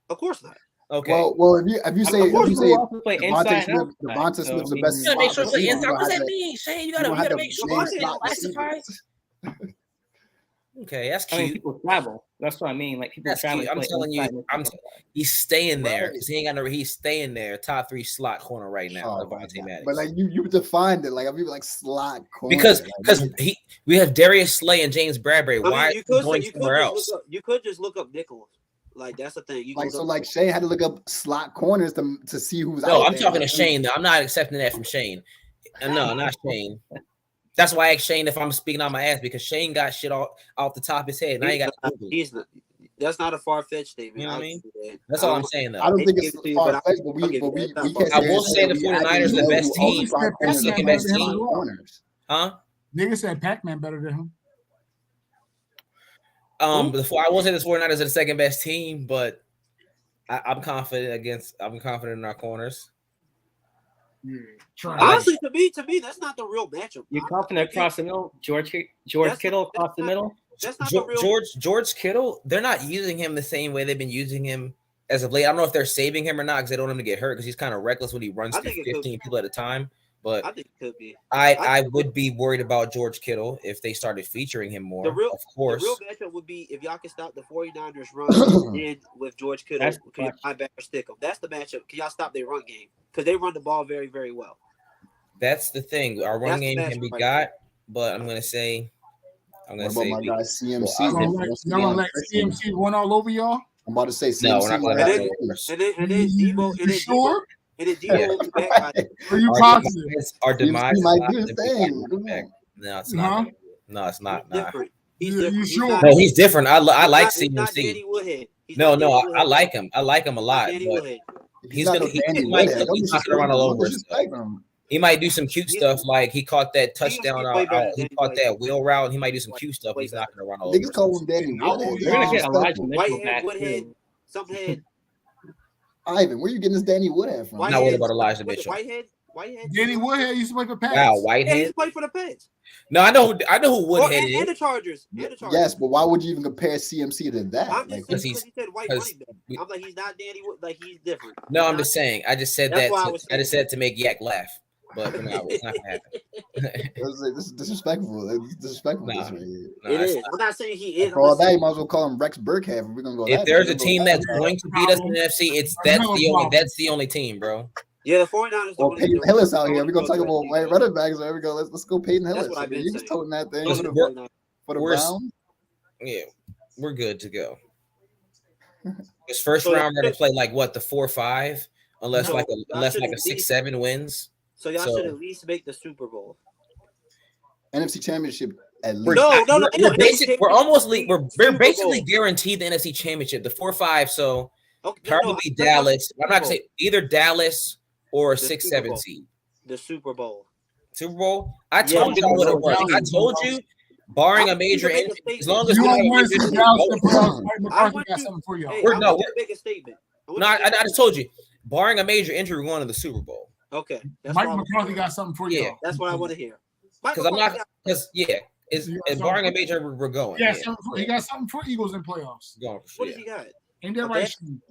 Of course not. Okay. Well, if you say play Devontae inside Smith, out. Devontae So, Smith's I the best you gotta make sure slot it's receiver, inside. you What does don't that have mean, Shane? You don't have gotta to make sure name it's slot classified. receivers. Okay, that's I mean, cute. people travel. That's what I mean. Like people That's travel. cute. I'm play telling you, inside. he's staying there Right. because he ain't got no. He's staying there, top 3 slot corner right now. Oh, my Devontae God. Maddox. But like you defined it, like I'm like slot corner. because like, we have Darius Slay and James Bradbury. Why are you you going somewhere else? could just look up Nichols. Like that's the thing. You like go so look- like Shane had to look up slot corners to see who's No, out I'm there. talking to Shane. Though. I'm not accepting that from Shane. No, not Shane. That's why I asked Shane if I'm speaking on my ass because Shane got shit off the top of his head. Now you got to Google. He's not. That's not a far fetched statement. You know what I I'll mean? give you that. That's all I'm saying though. I don't think it's Give it to you, far but fetched, but I'll we give you can't that. I will say the we 49ers actually the know best who all team, slot the corners second are. best Slot team. corners. Huh? Nigga said Pac-Man better than him. I will say the 49ers are the second best team, but I'm confident in our corners. Honestly, to me, that's not the real matchup. You're confident across the middle. George Kittle across the middle. That's not the real. George Kittle, they're not using him the same way they've been using him as of late. I don't know if they're saving him or not because they don't want him to get hurt because he's kind of reckless when he runs I through think it could 15 people at a time. But I think it could be. I would be worried about George Kittle if they started featuring him more. Of course. The real matchup would be if y'all can stop the 49ers run in with George Kittle. That's Can y'all linebacker stick them? That's the matchup. Can y'all stop their run game? Because they run the ball very, very well. That's the thing. Our run That's the game can be matchup right got, but I'm gonna say What about my guy CMC? Y'all gonna let CMC run all over y'all? I'm about to say CMC. No, we're not gonna might let have him. to- And then Debo. You sure? And then Debo will be back by Are you Our positive? demise CMC might is do his not thing. gonna be back. No, it's Huh? not. No, it's not. Nah. different. He's You different. sure? He's No, he's different. I like he's not CMC. Danny Woodhead. He's No, not Danny I Woodhead. like him. I like him a lot. Danny But Woodhead. He's not gonna- no he Danny might- Woodhead. Don't he's not gonna disrespect run all him. over Don't disrespect him. he might do some cute stuff like he caught that touchdown. way better He than caught Danny that wheel route. He might do some cute stuff. Way He's not gonna run all over. Niggas call him Danny Oh, Woodhead. You're gonna get Elijah Disrespectful. Mitchell Whitehead, back Woodhead, too. some head. Ivan, where you getting this Danny Woodhead from? Not worried about Elijah Mitchell. Whitehead. Whitehead. Danny Woodhead used to play for Pats. Wow, Yeah, he Whitehead. used to play for the Pats. No, I know who Woodhead And the is. Chargers. And the Chargers. Yes, but why would you even compare CMC to that? I'm Like, just saying because he said white because running back. I'm like, he's not Danny Wood. Like, he's different. No, I'm just saying. I just said That's that. why I just said to make Yak laugh, but no, it's not gonna happen. this is disrespectful. It's disrespectful. Nah. This way. It is. I'm not saying he is. For all that, you might as well call him Rex Burkhead. If we're gonna go. If that there's way. a team that's going to beat us in the NFC, that's the only team, bro. Yeah, the 49ers. Well, Peyton Hillis out here. We're gonna talk about white running backs. There we go. Let's go Peyton Hillis. That's what I've been You was saying. toting that thing Those for are the, the 49ers. for the We're- Browns. Yeah, we're good to go. This first round, we're gonna play like what, the 4-5, unless No, like y'all should a at least- 6-7 wins. So y'all So- should at least make the Super Bowl. NFC Championship at least. We're almost we're Super basically Bowl. guaranteed the NFC Championship, the 4-5. So Okay, probably no, Dallas. I'm not Super gonna say either Dallas or a The 6-7 Super Bowl. seed. the Super Bowl. Super Bowl. I Yeah, told you what it was. I told you, barring a major make a injury, statement. as long as You we want don't to win have a some major Dallas injury, to playoffs? Mike I McCarthy want got you- something for y'all. Hey, We're- I no, want you to make a statement. no, I just told you, barring a major injury, we're going to the Super Bowl. Okay, that's Mike what I McCarthy want to hear. got something for Yeah. y'all. That's what I want to hear. Mike Because I'm McCarthy not, because and barring a major injury, we're going. Yeah, Yeah, he got something for Eagles in playoffs. going for What sure. does he got? Ain't that Okay. right? Shane?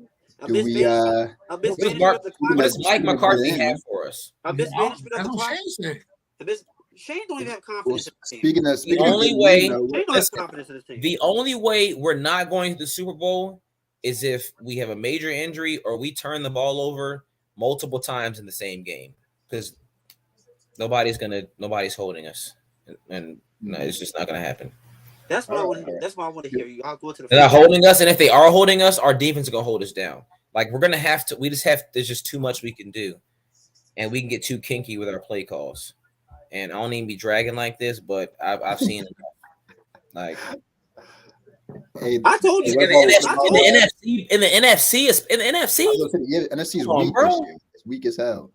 A Do we? mismanagement of What the does clock. Mike McCarthy have for us? A mismanagement of That's the what clock. Shane said. Shane don't even have Well, confidence in the team. speaking The of only getting way- in, though, Shane don't have confidence in his team. The only way we're not going to the Super Bowl is if we have a major injury or we turn the ball over multiple times in the same game, because nobody's holding us, and no, it's just not going to happen. That's what I want to hear. That's what I want to hear. You. I'll go to the. They're not holding us, and if they are holding us, our defense is going to hold us down. Like we're going to have to. We just have. There's just too much we can do, and we can get too kinky with our play calls. And I don't even be dragging like this, but I've seen it. Like hey, I told you. in the NFC, NFC is Come on, weak bro. this year. It's weak as hell.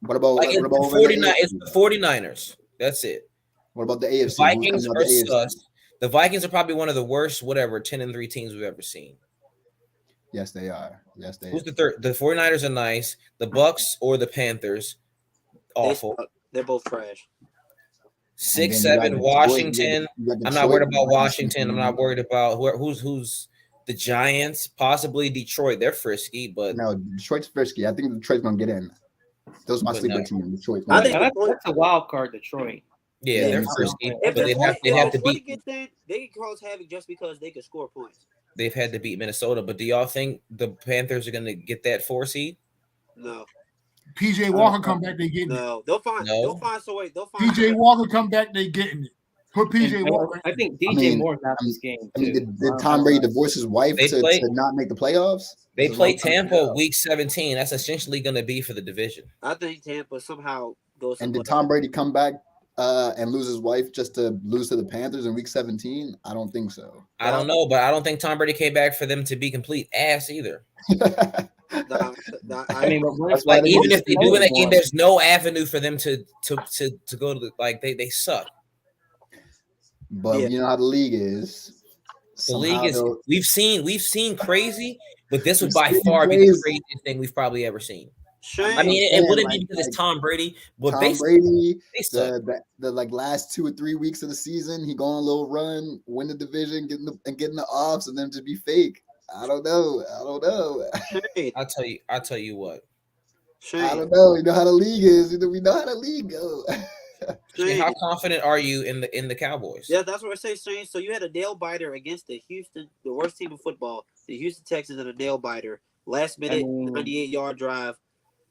What about like what it's about the over in 49, the it's the 49ers. That's it. What about the The AFC? Who's Vikings coming are out the AFC? sus. The Vikings are probably one of the worst, 10-3 teams we've ever seen. Yes, they are. Yes, they Who's are. the third? The 49ers are nice. The Bucks or the Panthers, awful. They're both trash. 6-7 Washington. I'm not worried about Washington. I'm not worried about who's the Giants, possibly Detroit. They're frisky, but No, Detroit's frisky. I think Detroit's gonna get in. Those are my But sleeper no. team. Detroit's I gonna think get in. That's a wild card, Detroit. yeah, they're Yeah, frisky. If But they'd have to Detroit beat. gets in, they can cause havoc just because they can score points. They've had to beat Minnesota. But do y'all think the Panthers are going to get that 4 seed? No, PJ Walker come back, they getting it. no, they'll find. No. They'll find some way. They'll find. PJ Walker come back, they getting it. Put PJ And Walker. I think DJ mean, Moore's out this game I mean, too. did Tom Brady divorce his wife They to play- not make the playoffs? They This is play what I'm trying to Tampa figure out. week 17. That's essentially going to be for the division. I think Tampa somehow goes. And did somewhere. Tom Brady come back and lose his wife just to lose to the Panthers in week 17? I don't think so. I don't know, but I don't think Tom Brady came back for them to be complete ass either. I mean, but what That's if, why Like they even need if they to do win that play game, one. there's no avenue for them to go to the like they suck. But Yeah. you know how the league is. The league is Somehow we've seen crazy, but this would We've by seen far be the crazy. craziest thing we've probably ever seen. Shane, I mean, it saying, wouldn't like- be because it's like Tom Brady, but Tom they Brady, suck. the like last 2 or 3 weeks of the season, he go on a little run, win the division, get in the offs, and then just be fake. I don't know. Shane, I'll tell you what. Shane, I don't know. You know how the league is. We know how the league goes. Shane. How confident are you in the Cowboys? Yeah, that's what I say, Shane. So you had a nail biter against the worst team in football, the Houston Texans, and a nail biter. Last minute, 98-yard drive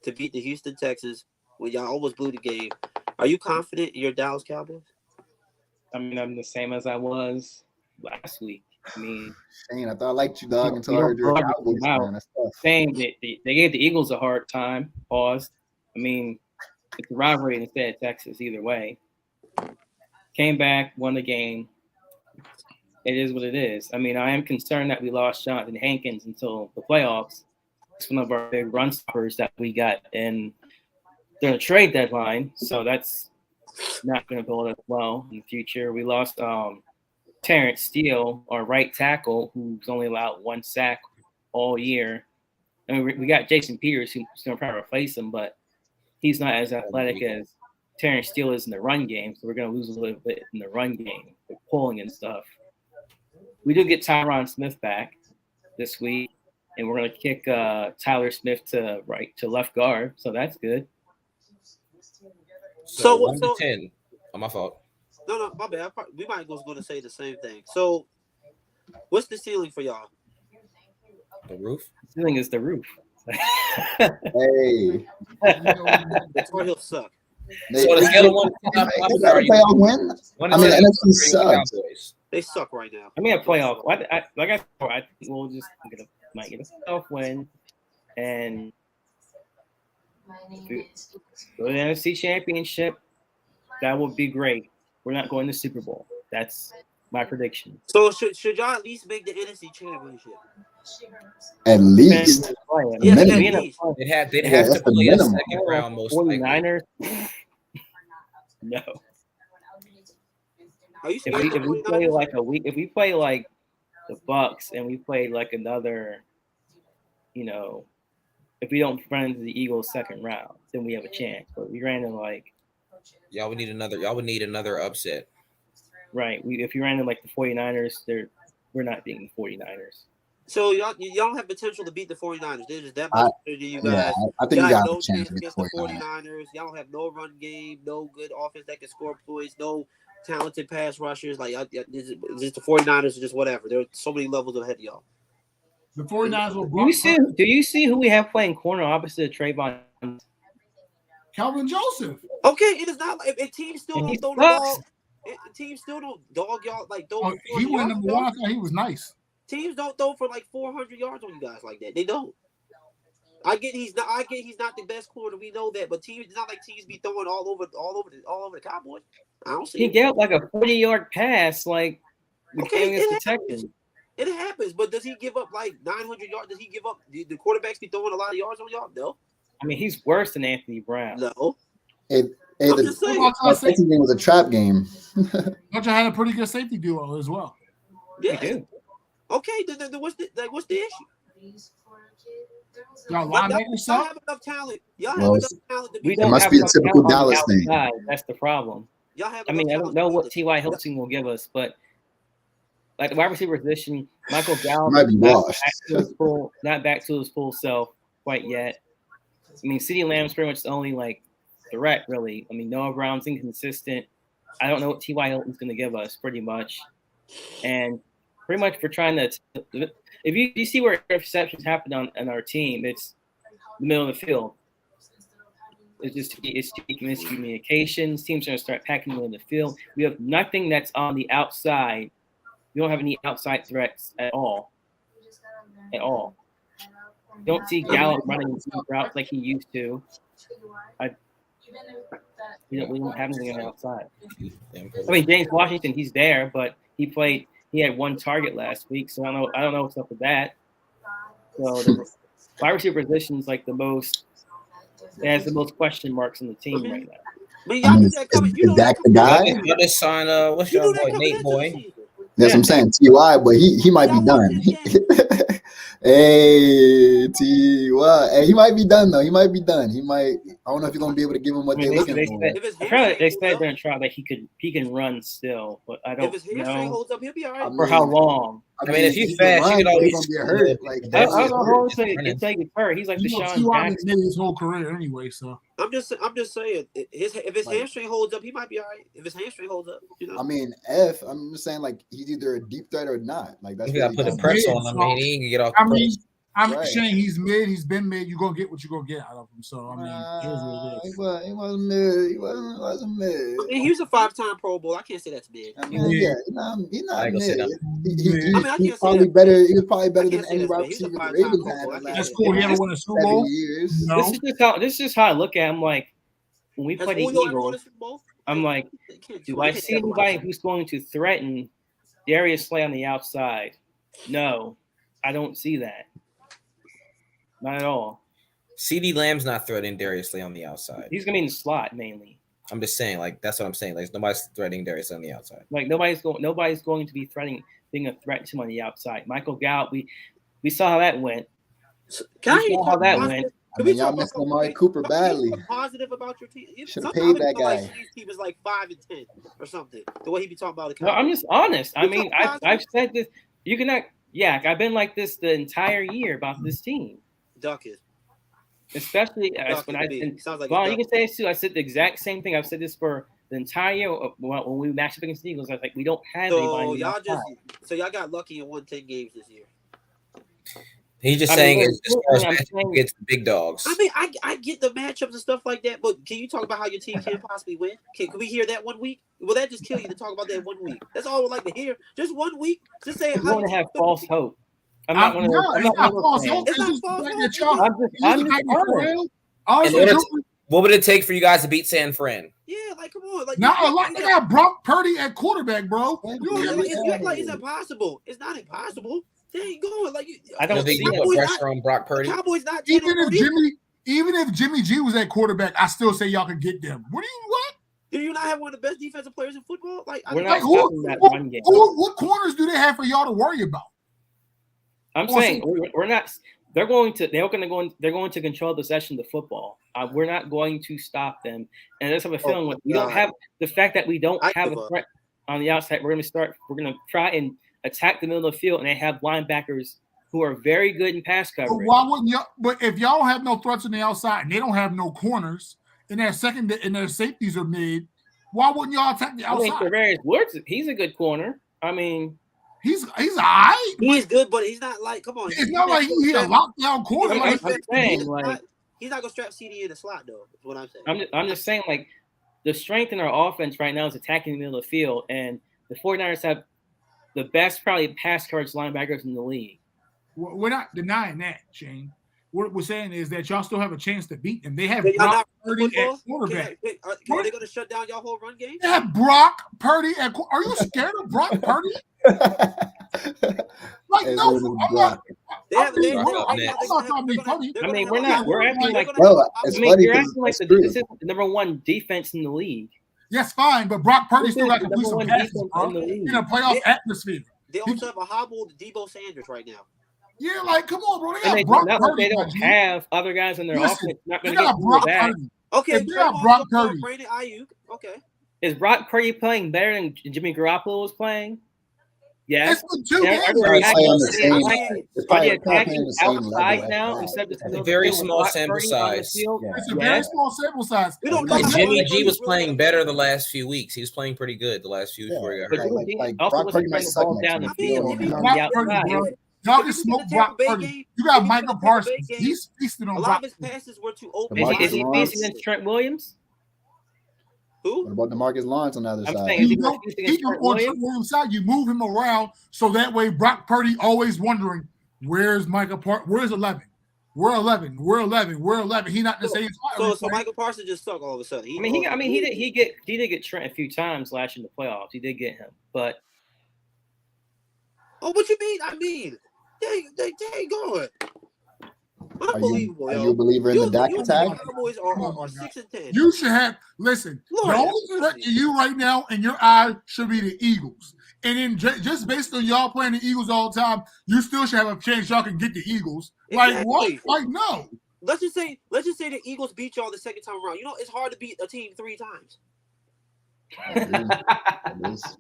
to beat the Houston Texans when y'all almost blew the game. Are you confident in your Dallas Cowboys? I mean, I'm the same as I was last week. I mean, Shane, I thought I liked you, dog, until I heard you're a Cowboys fan. That's tough. saying that they gave the Eagles a hard time. Paused. I mean, it's a rivalry instead of Texas. Either way, came back, won the game. It is what it is. I mean, I am concerned that we lost Jonathan Hankins until the playoffs. It's one of our big run stoppers that we got in during the trade deadline. So that's not going to go as well in the future. We lost Terrence Steele, our right tackle, who's only allowed 1 sack all year. I mean, we got Jason Peters, who's going to probably replace him, but he's not as athletic as Terrence Steele is in the run game, so we're going to lose a little bit in the run game, like pulling and stuff. We do get Tyron Smith back this week, and we're going to kick Tyler Smith to left guard, so that's good. So 1 to 10. Oh, my fault. No, my bad. We might was going to say the same thing. So, what's the ceiling for y'all? The roof. The ceiling is the roof. Hey, Or he'll suck. So the scale of 1 to 10, playoff win. I mean, the NFC sucks. They suck right now. I mean, a playoff. I think we'll just might get a playoff win, and go to the NFC Championship. That would be great. We're not going to Super Bowl. That's my prediction. So should y'all at least make the NFC Championship? At least. Yeah, at minimum. least. They'd have that's to the play a minimum. second round most likely. 49ers? No. Are you If we play like a week, if we play like the Bucks and we play like another, if we don't run into the Eagles second round, then we have a chance. But we ran in like Y'all would need another upset. right. If you ran in like the 49ers, we're not beating the 49ers. So y'all have potential to beat the 49ers. They're just that much better than you guys. Yeah, I think y'all you have got no a chance chance against the against the 49ers. 49ers. Y'all don't have no run game, no good offense that can score points, no talented pass rushers. Like just the 49ers are just whatever. There are so many levels ahead of y'all. The 49ers will Do you see who we have playing corner opposite of Trayvon? Calvin Joseph. Okay, it is not like if teams still And don't he throw the sucks. ball. Teams still don't dog y'all like throw. Oh, he went number one. I thought he was nice. Teams don't throw for like 400 yards on you guys like that. They don't. I get he's not the best corner. We know that, but teams it's not like teams be throwing all over the Cowboys. I don't see. He it. gave up like a 40-yard pass, like the Okay, game is protected. It happens, but does he give up like 900 yards? Does he give up? The quarterbacks be throwing a lot of yards on y'all? No. I mean, he's worse than Anthony Brown. No. The just saying. safety game was a trap game. But you had a pretty good safety duo as well. Yeah. We do. Okay. Then what's the issue? Y'all Y'all linebackers suck. have enough talent. Y'all have Well, enough talent to We be. don't must have be a enough typical talent on the Dallas thing. outside. That's the problem. Y'all have. I mean, I enough don't know talent what to- T.Y. Hilton will give us, but like the wide receiver position, Michael Gallup Might be not washed. back to his full self quite yet. I mean, CeeDee Lamb's pretty much the only like threat, really. I mean, Noah Brown's inconsistent. I don't know what T.Y. Hilton's going to give us, pretty much. And pretty much we're trying to – if you see where interceptions happen on our team, it's the middle of the field. It's miscommunications. Teams are going to start packing in the field. We have nothing that's on the outside. We don't have any outside threats at all. At all. Don't see Gallup running deep routes like he used to. We don't have anything on the outside. I mean, James Washington, he's there, but he had one target last week, so I don't know what's up with that. So the wide receiver position is like it has the most question marks on the team right now. But y'all knew that coming. You know Dak that the coming. guy? Y'all just sign what's You your knew that boy, coming Nate into the boy? season. That's what I'm saying. T.Y., but he might be Y'all done. watched his Hey, T.Y. Hey, he might be done though. He might be done. He might. I don't know if you're gonna be able to give him what I mean, they're looking they for. said, If his apparently they hamstring said holds they're gonna try that he can run still, but I If don't his hamstring know holds up, he'll be all right. for how long. I mean, if he he's can fast, you run, can but always he's gonna get hurt. Like I that's don't know how long Running. it's like it's hurt. He's like You the know, Sean T.Y. Jackson. made his whole career anyway, so. I'm just saying. If his Like- hamstring holds up, he might be all right. If his hamstring holds up, I mean, I'm just saying like he's either a deep threat or not. Like that's You got to put the down. press Yeah, on him. so- And he can get off I the mean, press. I'm Right. saying he's mid. He's been mid. You're gonna get what you're gonna get out of him. So I mean, here's what it is. He wasn't mid. He wasn't mid. I mean, he was a 5-time Pro Bowl. I can't say that's mid. I mean, Yeah. he's I not ain't gonna say mid. that. I He's can't probably say that. better. He was probably better I than can't say any that's wide bad. He's a receiver the 5-time Ravens Pro had Bowl. in I the can't That's last cool. He haven't won a Super 7 Bowl. years. No. This is how I look at him. Like when we Has play the Julio ever won Eagles, a Super Bowl? I'm like, do I see anybody who's going to threaten Darius Slay on the outside? No, I don't see that. Not at all. CeeDee Lamb's not threatening Darius Slay on the outside. He's gonna be in the slot mainly. I'm just saying, like that's what I'm saying. Like nobody's threatening Darius Slay on the outside. Like nobody's going to be being a threat to him on the outside. Michael Gallup, we saw how that went. Can I We hear you saw how talk that about went. I mean, y'all missed Amari Cooper badly. Positive about your team. Should have paid that guy. Like his team is like 5-10 or something. The way he be talking about it. No, I'm just honest. I mean, I've said this. You cannot. Yeah, I've been like this the entire year about this team. Duck it. Especially when I like well, you can say it too. I said the exact same thing. I've said this for the entire year when we matched up against the Eagles. I was like, we don't have anybody. So y'all got lucky and won 10 games this year. He's just saying as far as gets the big dogs. I mean, I get the matchups and stuff like that, but can you talk about how your team can't possibly win? Can we hear that 1 week? Will that just kill you to talk about that 1 week? That's all we'd like to hear. Just 1 week. Just say how you have false hope. I'm not one of those. It's not false hope. It's not false hope. What would it take for you guys to beat San Fran? Yeah, like come on, like not a lot. They got Brock Purdy at quarterback, bro. It's impossible. It's not impossible. There you go. Like I don't think you put pressure on Brock Purdy. Cowboys not even if Jimmy G was at quarterback, I still say y'all could get them. What? Do you not have one of the best defensive players in football? Like what corners do they have for y'all to worry about? I'm saying we're not. They're going to control the possession of the football. We're not going to stop them. And I just have a feeling we don't have the fact that we don't have a threat on the outside. We're going to try and attack the middle of the field, and they have linebackers who are very good in pass coverage. But why wouldn't y'all? But if y'all don't have no threats on the outside and they don't have no corners, and their safeties are mid, why wouldn't y'all attack the outside? I mean, Woods, he's a good corner. I mean, he's all right. He's good, but he's not like. Come on, it's not like he's a lockdown corner. I'm saying he's not gonna strap CD in the slot though. Is what I'm saying. I'm just saying like the strength in our offense right now is attacking the middle of the field, and the 49ers have the best probably pass coverage linebackers in the league. We're not denying that, Shane. What we're saying is that y'all still have a chance to beat them. They have Brock Purdy at quarterback. Are they going to shut down y'all whole run game? They have Brock Purdy at quarterback. Are you scared of Brock Purdy? Like, no, I'm not. I mean, we're not. We're acting like. You're acting like this is the number one defense in the league. Yes, fine, but Brock Purdy still got to complete some passes, bro, in a playoff atmosphere. They also have a hobbled Deebo Sanders right now. Yeah, like, come on, bro. They got Brock Purdy. They don't have other guys in their offense. Not going to get Brock back. Purdy. Okay, they got Brock Purdy. Brandon Ayuk. Okay. Is Brock Purdy playing better than Jimmy Garoppolo was playing? Yes. Are they attacking outside now instead of a very small sample size? It's a very small sample size. Jimmy G was playing better the last few weeks. He was playing pretty good the last few before he got hurt. Also wasn't trying to ball down the field. Y'all can smoke Brock Purdy. You got Michael Parsons. He's feasting on Brock. A lot of his passes were too open. Is he feasting against Trent Williams? Who? What about DeMarcus Lawrence on the other side? He can on Trent Williams' side. You move him around so that way Brock Purdy always wondering where's Michael Parsons? Where's 11? We're 11. We're 11. We're 11. He not the same. So Michael Parsons just suck all of a sudden. He did get Trent a few times last year in the playoffs. He did get him, but. Oh, what you mean? I mean, they ain't going. Unbelievable. Are you a believer in the Dak attack? Cowboys are 6-10. You should have listen. The only threat to you right now in your eye should be the Eagles. And then just based on y'all playing the Eagles all the time, you still should have a chance y'all can get the Eagles. Exactly. Like what? Like no. Let's just say the Eagles beat y'all the second time around. You know, it's hard to beat a team 3 times. That's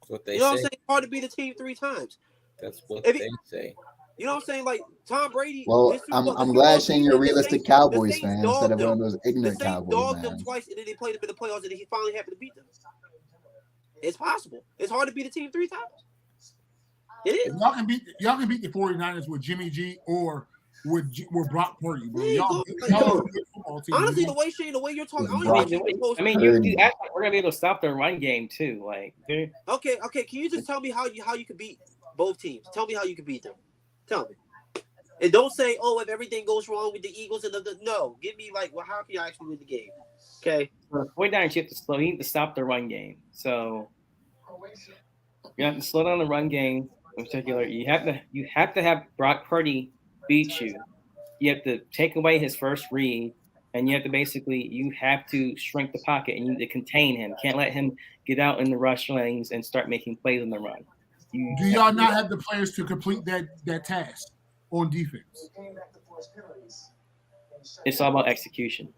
what they say. You know what I'm saying? It's hard to beat a team 3 times. That's what they say. You know what I'm saying? Like Tom Brady. Well, I'm glad Shane you're a realistic Cowboys fan instead of one of those ignorant Cowboys dogged fans. them twice, and then they played them in the playoffs, and then he finally happened to beat them. It's possible. It's hard to beat a team 3 times. It is. Y'all can beat the 49ers with Jimmy G or with Brock Purdy, bro. Honestly, the way you're talking, I mean, you act like we're gonna be able to stop their run game too. Like, okay. Can you just tell me how you could beat both teams? Tell me how you could beat them. Tell me. And don't say, oh, if everything goes wrong with the Eagles and no. Give me like, well, how can you actually win the game? Okay. For 49ers, you need to stop the run game. So you have to slow down the run game in particular. You have to have Brock Purdy beat you. You have to take away his first read, and you have to shrink the pocket and you need to contain him. Can't let him get out in the rush lanes and start making plays on the run. Do y'all not have the players to complete that task on defense? It's all about execution.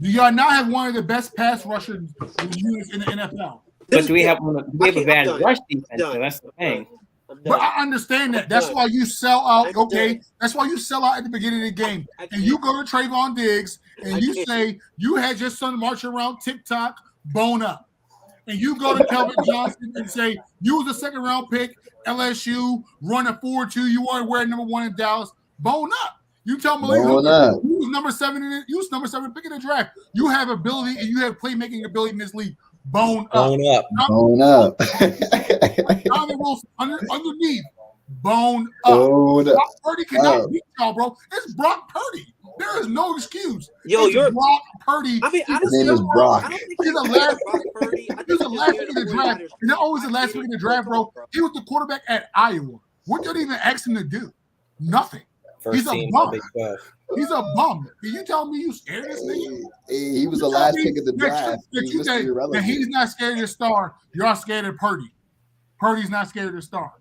Do y'all not have one of the best pass rushers units in the NFL? But do we have a bad rush defense? So that's the thing. But I understand that. That's why you sell out. Okay, that's why you sell out at the beginning of the game, and you go to Trayvon Diggs and you say you had your son marching around TikTok, bone up, and you go to Kelvin Johnson and say you was a second-round pick, LSU, run a 4.2, you weren't wearing number 1 in Dallas, bone up. You tell Malik Hooker, you was number 7 pick in the draft. You have ability and you have playmaking ability in this league. Bone up. Donovan Wilson underneath. Bone up. Brock Purdy cannot beat y'all, bro. It's Brock Purdy. There is no excuse. Yo, you're Brock Purdy. I mean, his name is Brock. He's the last pick in the draft. And they're always the last pick in the draft, bro. He was the quarterback at Iowa. What did they even ask him to do? Nothing. He's a bum. He's a bum. Can you tell me you scared of this nigga? He was the last pick of the draft. That he's not scared of the star. Y'all scared of Purdy. Purdy's not scared of the star.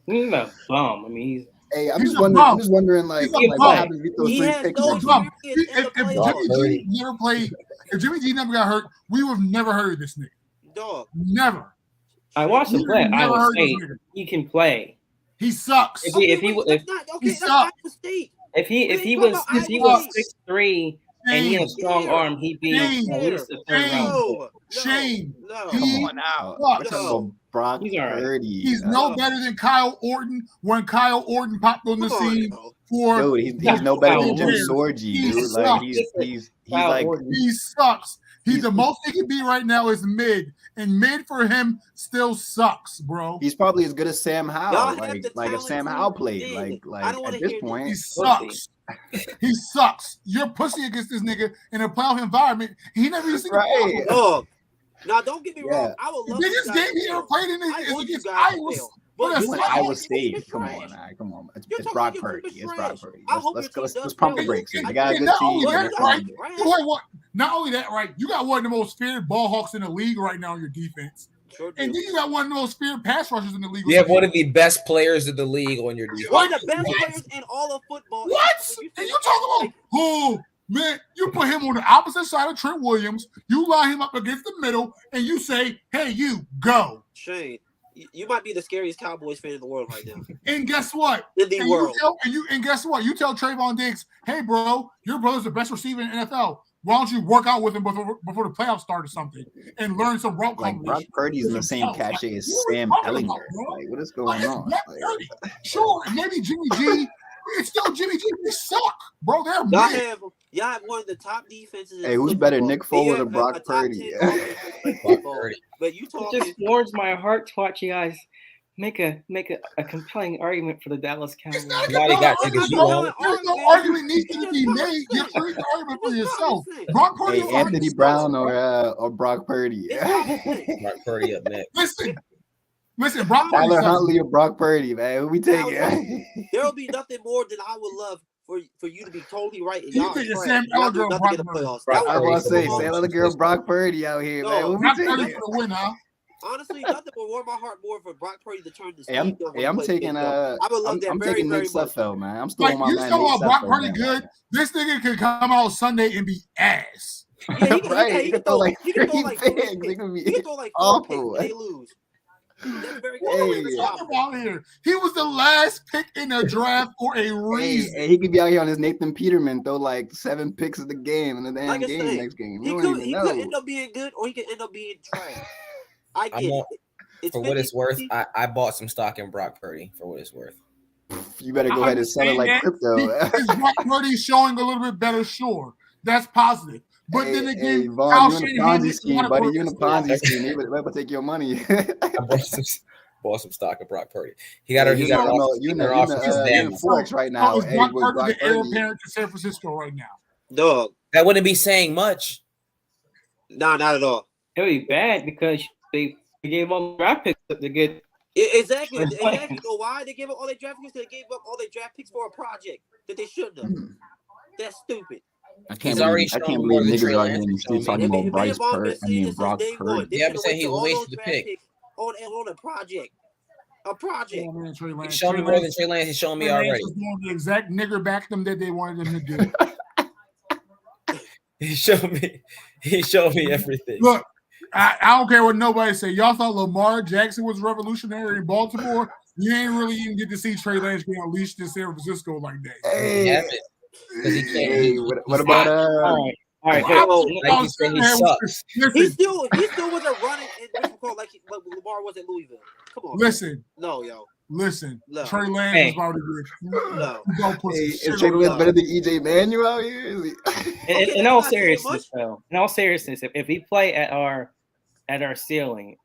He's a bum. I mean, I'm just wondering, like what happens if those 3 picks? If Jimmy G never got hurt, we would have never heard of this nigga. Dog. Never. I watched him play. I would say he can play. He sucks. If he was 6'3" and he had a strong arm, he'd be at least a third round. Shame. Come on now. We're talking about Brock Purdy. He's no better than Kyle Orton when Kyle Orton popped on the scene. Dude, he's no better than Jim Sorgi, dude. Like he sucks. He's the most he can be right now is mid, and mid for him still sucks, bro. He's probably as good as Sam Howell. Like if Sam Howell played, like at this point, he sucks. He sucks. You're pushing against this nigga in a playoff environment. He never even seen right. Now, don't get me wrong. I would love the biggest game he ever played in is against Iowa. Iowa State. Come on. It's Brock Purdy. It's Brock Purdy. Let's pump the brakes. I got a good team. Not only that, right? You got one of the most feared ball hawks in the league right now on your defense. Sure, and then you got one of the most feared pass rushers in the league. You have one of the best players in the league on your defense. One of the best players in all of football. What? And you talking about man, you put him on the opposite side of Trent Williams, you line him up against the middle, and you say, hey, you go. Shane, you might be the scariest Cowboys fan in the world right now. And guess what? In the world. And guess what? You tell Trayvon Diggs, hey, bro, your brother's the best receiver in the NFL. Why don't you work out with him before the playoffs start or something and learn some route combinations? Brock Purdy's in the same cachet as Sam Ehlinger. Like, what is going on? Sure, maybe Jimmy G. It's still Jimmy G. They suck, bro. They're mid. Y'all have one of the top defenses. Hey, who's better, Nick Foles or Brock Purdy? But you talking? It just warms my heart to watch you guys make a compelling argument for the Dallas Cowboys. There's no argument needs to be made. You're free to argument for yourself. Brock Purdy, Anthony Brown or Brock Purdy. Brock Purdy up next. Listen, Brock Tyler Huntley or Brock Purdy, man. Who we taking? There will be nothing more than I would love for you to be totally right. And you think Sam Ehlinger or Brock Purdy? I was gonna say Sam Ehlinger or Brock Purdy out here, man. Who we taking? Honestly, nothing would warm my heart more for Brock Purdy to turn this. I'm taking I would love that. I'm taking Nick Sudfeld, man. I'm still on my man. You know Brock Purdy good. This nigga could come out Sunday and be ass. Yeah, he can throw like 3 pigs. He can throw like awful. They lose. What are we talking about here? He was the last pick in the draft for a reason. Hey, he could be out here on his Nathan Peterman, throw like 7 picks of the game and the end game next game. He could end up being good or he could end up being trash. I get it. For what it's worth, I bought some stock in Brock Purdy. For what it's worth, you better go ahead and sell it like crypto. Is Brock Purdy showing a little bit better? Sure, that's positive. But then again, Vaughn, you in a Ponzi scheme, buddy. You in a Ponzi scheme. They better take your money. I bought some stock of Brock Purdy. He got you in Forex right now. Brock Purdy the heir apparent to San Francisco right now. Dog, that wouldn't be saying much. No, not at all. It would be bad because they gave all the draft picks to get. Exactly. You know why they gave up all their draft picks? They gave up all their draft picks for a project that they shouldn't have. That's stupid. I can't believe niggas are in the streets talking about Brock Purdy. Yeah, but saying he wasted the pick on a project. A project. Oh, man, Trey Lance. He's showing me more than Trey Lance. He's showing me Trey Lance already. is doing the exact nigger back them that they wanted him to do. He showed me everything. Look, I don't care what nobody say. Y'all thought Lamar Jackson was revolutionary in Baltimore. You ain't really even get to see Trey Lance get unleashed in San Francisco like that. Hey, He can't. hey, what about All right. Like you said, he sucks. He still wasn't running in like Lamar was at Louisville. Come on. Listen. No, yo. Listen. No. Trey Lance is about to get. No. Hey, is Trey Lance better than EJ Manuel out here? In all seriousness, though, if we play at our ceiling,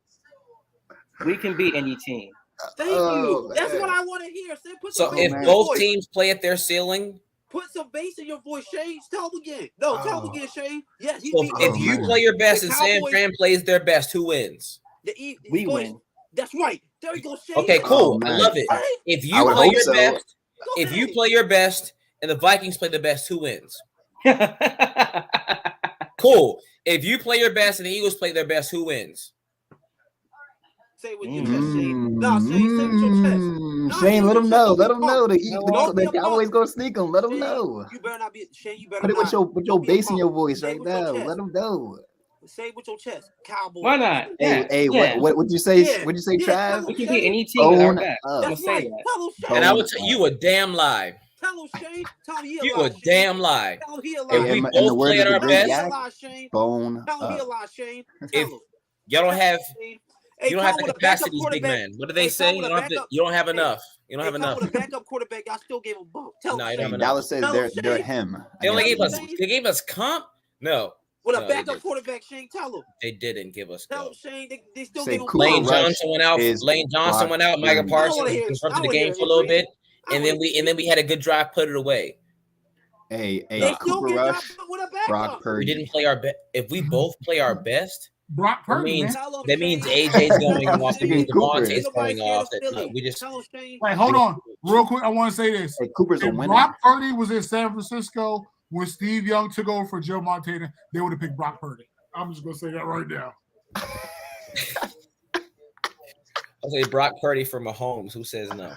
we can beat any team. Thank you. That's what I want to hear. So if both teams play at their ceiling, put some bass in your voice, Shane. Tell them again. No, tell them again, Shane. Yes, if you play your best and San Fran plays their best, who wins? We win. That's right. There you go, Shane. Okay, cool. I love it. If you play your best, if you play your best and the Vikings play the best, who wins? Cool. If you play your best and the Eagles play their best, who wins? Say what you just Shane. No, Shane, say what your chest. No, Shane, let them know. Let them know. The Cowboys gonna sneak them. Let them know. You better not be Shane. You better put it with your bass in your voice right now. Let them know. Say it with your chest, Cowboys. Why not? Hey, what would you say? What'd you say, Trav? We can beat any team with our back. That's right. Tell him, Shane. And I would tell you a damn lie. Tell him, Shane. Tell him he a You lie, a damn lie. Tell him he a lie. If we both play at our best, bone. Tell him he a lie, Shane. If y'all don't have. You don't have the capacity, big man. What do they say? You don't have enough. You don't have enough. With a backup quarterback, y'all still gave him bump. No, you don't have enough. Dallas says they're him. They only gave us. They gave us comp. No. With a backup quarterback, Shane, tell him. They didn't give us. Tell him, Shane. They still gave him Lane Johnson went out. Lane Johnson went out. Micah Parsons confronted the game for a little bit, and then we had a good drive, put it away. Hey, Cooper Rush, Brock Purdy. We didn't play our best. If we both play our best. Brock Purdy. That means AJ's going off. That means Devontae's going off. We just wait. Hold on, real quick. I want to say this. Hey, Cooper's a winner. Brock Purdy was in San Francisco when Steve Young took over for Joe Montana. They would have picked Brock Purdy. I'm just gonna say that right now. I'll say Brock Purdy for Mahomes. Who says no?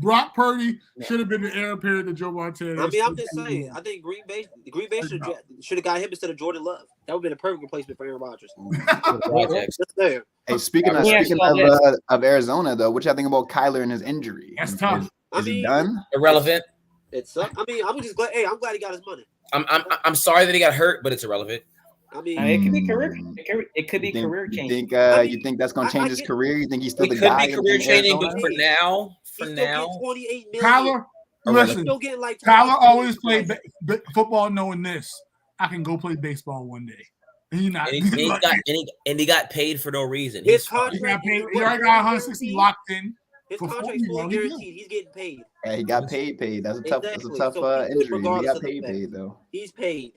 Brock Purdy should have been the heir apparent to Joe Montana. I mean, I'm just saying. I think Green Bay should have got him instead of Jordan Love. That would have been a perfect replacement for Aaron Rodgers. Hey, speaking of Arizona, though, what y'all think about Kyler and his injury? That's tough. Is it done? Irrelevant. It's. I mean, I'm just glad. Hey, I'm glad he got his money. I'm sorry that he got hurt, but it's irrelevant. I mean, it could be career. It could be career change. You think that's going to change his career? You think he's still the guy? It could be career changing, but for now, Kyler, listen. Kyler always played football, knowing this. I can go play baseball one day. He got paid for no reason. His contract. He got paid. He already got 160 locked in. His contract's fully guaranteed. He's getting paid. Yeah, he got paid. That's a tough injury. He got paid though. He's paid.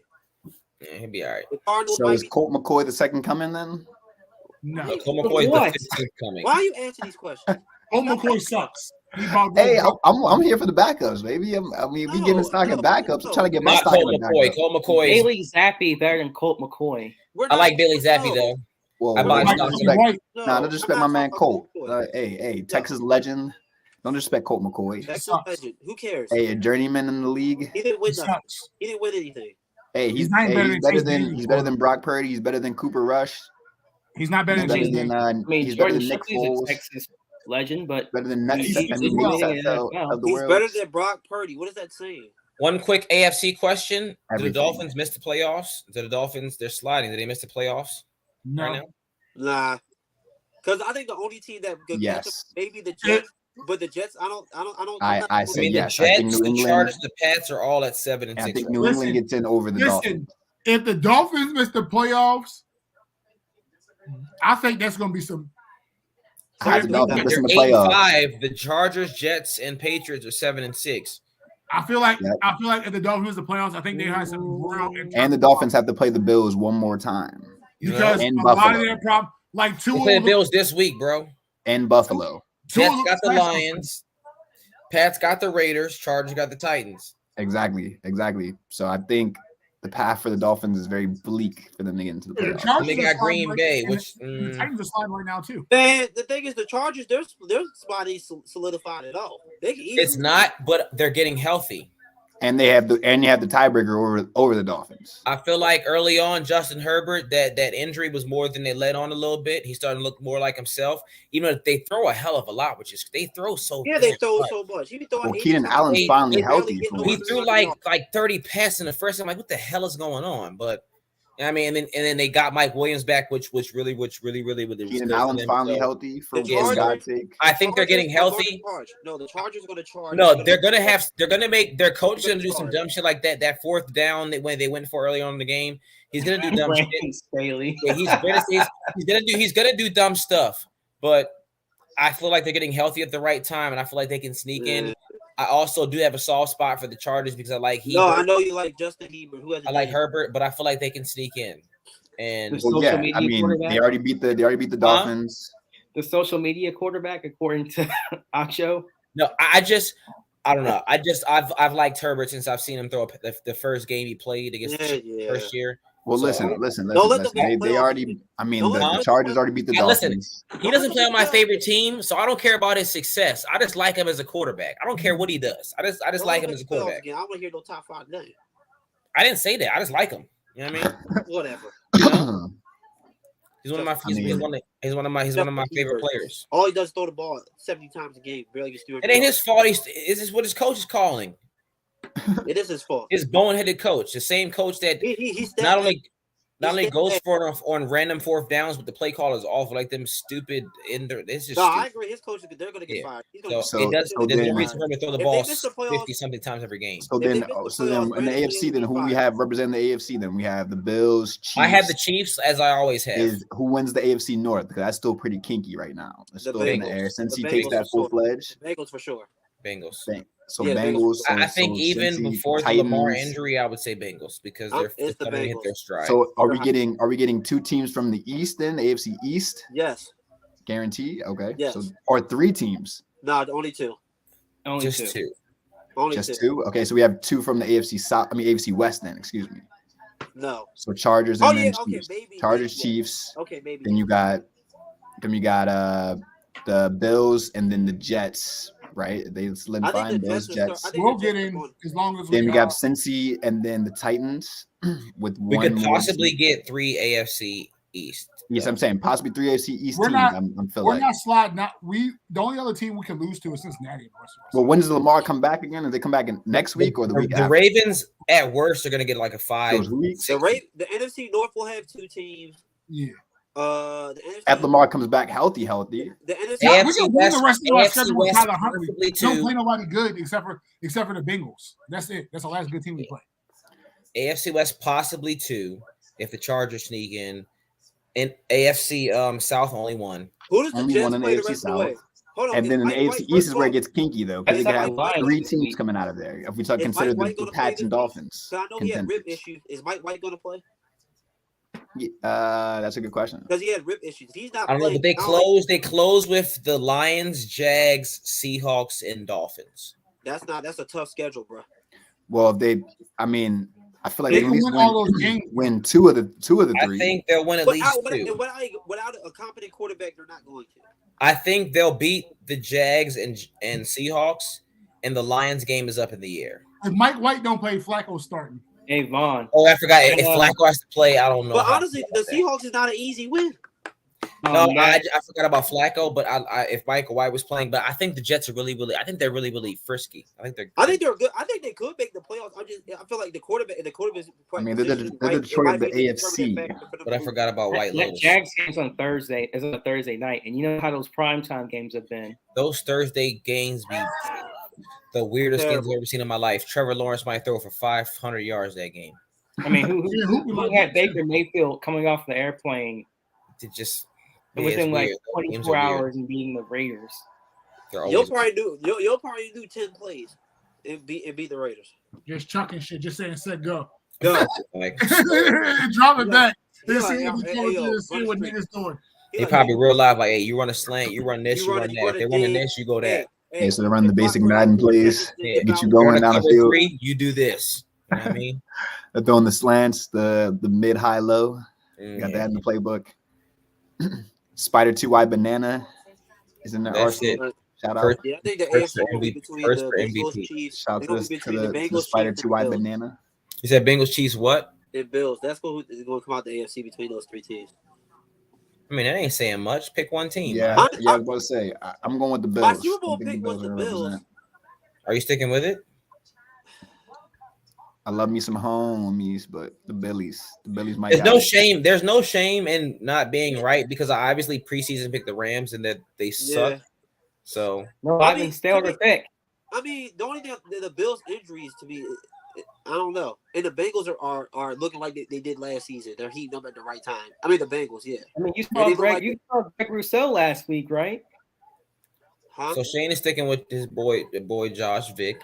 Yeah, he'll be all right. So is Colt McCoy the second coming then? No. Colt McCoy is the 15th coming. Why are you answering these questions? Colt McCoy sucks. Hey, I'm here for the backups, baby. We getting stock of backups. I'm trying to get my stock of backups. Colt McCoy. Bailey Zappi better than Colt McCoy. I like Bailey Zappi though. Well, don't disrespect my man Colt. Hey, Texas legend. Don't disrespect Colt McCoy. Texas legend. Who cares? Hey, a journeyman in the league. He didn't win nothing. He didn't win anything. Hey, he's better than Brock Purdy. He's better than Cooper Rush. He's not better than he's better than Nick Foles. Texas legend, but better than He's better than Brock Purdy. What is that saying? One quick AFC question: Do the Dolphins miss the playoffs? Do the Dolphins? They're sliding. Did they miss the playoffs? No, right now? Nah. Because I think the only team that could catch them, maybe the Jets. But the Jets, I say yes. The Jets, the Chargers, the Pats are all at 7 and 6. I think New England gets in over the Dolphins. If the Dolphins miss the playoffs, I think that's going to be some. They're 8-5. The Chargers, Jets, and Patriots are 7 and 6. I feel like if the Dolphins miss the playoffs, I think they have some real. And the Dolphins have to play the Bills one more time because a lot of their problem, like two. Play the Bills this week, bro. And Buffalo. Jets got the Lions. Pats got the Raiders. Chargers got the Titans. Exactly. So I think the path for the Dolphins is very bleak for them to get into the playoffs. Chargers They got Green Bay, which the Titans are sliding right now too. Man, the thing is, the Chargers, their spot ain't solidified at all. They can it's not, but they're getting healthy. And you have the tiebreaker over the Dolphins. I feel like early on, Justin Herbert, that injury was more than they let on a little bit. He's starting to look more like himself. Even if they throw a hell of a lot, which is they throw so they throw so much. Keenan Allen's finally healthy. He threw like 30 passes in the first. I'm like, what the hell is going on? But I mean, and then they got Mike Williams back, which really Keenan Allen's finally healthy for God's sake. I think they're getting healthy. No, the Chargers are going to charge. No, they're going to make their coach is going to do some dumb shit like that. That fourth down that when they went for early on in the game, he's going to do dumb shit. Yeah, he's going to do dumb stuff. But I feel like they're getting healthy at the right time, and I feel like they can sneak in. I also do have a soft spot for the Chargers because I like Herbert. No, I know you like Justin Herbert. I like Herbert, but I feel like they can sneak in. And I mean, they already beat the Dolphins. The social media quarterback, according to Acho. No, I don't know. I've liked Herbert since I've seen him throw the first game he played against the first year. Well, listen. They already. I mean, the Chargers already beat the Dolphins. Listen, he doesn't play on my favorite team, so I don't care about his success. I just like him as a quarterback. I don't care what he does. I just like him as a quarterback. I want to hear no top 5 name. I didn't say that. I just like him. You know what I mean? Whatever. You know? He's one of my favorite players. All he does is throw the ball 70 times a game. Barely gets through. It ain't his fault. This is what his coach is calling. It is his fault. His boneheaded coach, the same coach that not only goes for on random fourth downs, but the play call is awful. Like them stupid. I agree. His coach, they're going to get fired. There's no reason for him to throw the ball 50 something times every game. So then in the AFC, then who we have representing the AFC? Then we have the Bills. Chiefs. I have the Chiefs as I always have. Who wins the AFC North? Because that's still pretty kinky right now. It's still in the air. Since he takes that full fledged. Bengals for sure. Bengals. So Bengals. I think even before the Lamar injury, I would say Bengals because they're starting to hit their stride. So are we getting 2 teams from the East then, the AFC East? Yes. Guarantee? Okay. Yes. So or 3 teams? No, only 2. Just two. Only just 2. 2? Okay, so we have 2 from the AFC South. I mean AFC West then, excuse me. No. So Chargers and then Chiefs. Maybe. Chargers, Chiefs. Okay, maybe. Then you got the Bills and then the Jets. Right, they solidifying Bills, Jets. We'll get in as long as then we got Cincy and then the Titans with we could possibly get 3 AFC East. Yes, I'm saying possibly 3 AFC East we're teams. Not, we're not sliding. The only other team we can lose to is Cincinnati. Well, when does Lamar come back again? Did they come back next week or the week after? The Ravens at worst are going to get like a 5 weeks. The NFC North will have 2 teams. Yeah. The NFC, if Lamar comes back healthy. The NFC, we can win the rest of our schedule with Tyler Huntley. Don't play nobody good except for the Bengals. That's it. That's the last good team we play. AFC West possibly 2 if the Chargers sneak in. And AFC South only 1. Who does the only Jets one in the play AFC the rest South. of the way? Hold on, and then in the AFC East is where it gets kinky though, because they can have 3 teams coming out of there. If we consider the Pats and Dolphins. So I know he had rib issues. Is Mike White going to play? That's a good question. Because he had rib issues. He's not. I don't know, but they close with the Lions, Jags, Seahawks, and Dolphins. That's a tough schedule, bro. Well, I feel like they at least win 2 of the 3. I think they'll win at least 2. Without a competent quarterback, they're not going to. I think they'll beat the Jags and Seahawks, and the Lions game is up in the air. If Mike White don't play, Flacco's starting. Hey, Vaughn. Oh, I forgot. If Flacco has to play, I don't know. But honestly, the Seahawks is not an easy win. No, I forgot about Flacco, but if Michael White was playing, but I think the Jets are I think they're really frisky. I think they're good. I think they could make the playoffs. I feel like the quarterback. They're the Detroit of the AFC. But I forgot about White. That Jags game's on Thursday. It's on a Thursday night, and you know how those primetime games have been. Those Thursday games be the weirdest games I've ever seen in my life. Trevor Lawrence might throw for 500 yards that game. I mean, who had Baker Mayfield coming off the airplane to just within like 24 hours and beating the Raiders? You'll probably do 10 plays and beat the Raiders. Just chucking shit, just saying set go. Go. Drop it back. See what niggas doing. They probably real live like, hey, you run a slant, you run this, you run that. If they run this, you go that. So they run the basic Madden plays, get you going down the field. 3, you do this. You know what I mean? They're throwing the slants, the mid, high, low. Got Yeah. that in the playbook. Spider 2-wide banana is in their That's arsenal. it. Shout out. First, Yeah, I think the First AFC for will be MVP. between First the for Bengals, MVP. Chiefs. Shout It'll out be to between the the Bengals, Spider Chiefs, and 2-wide Bills. banana. You said Bengals, Chiefs, what? And Bills. That's who's going to come out the AFC between those three teams. I mean, that ain't saying much. Pick one team. Yeah, man. I was about to say I'm going with the Bills. My Super Bowl I think pick was the are Bills. represent. Are you sticking with it? I love me some homies, but the Billies might. There's no shame. There's no shame in not being right because I obviously preseason picked the Rams and that they suck. Yeah. So No, I I mean, didn't stay on the pick. I mean, the only thing the Bills' injuries to me, I don't know. And the Bengals are looking like they did last season. They're heating up at the right time. I mean, the Bengals, yeah. I mean, you Yeah, saw they Greg. look like You saw Greg Rousseau last week, right? Huh? So Shane is sticking with his boy Josh Vick.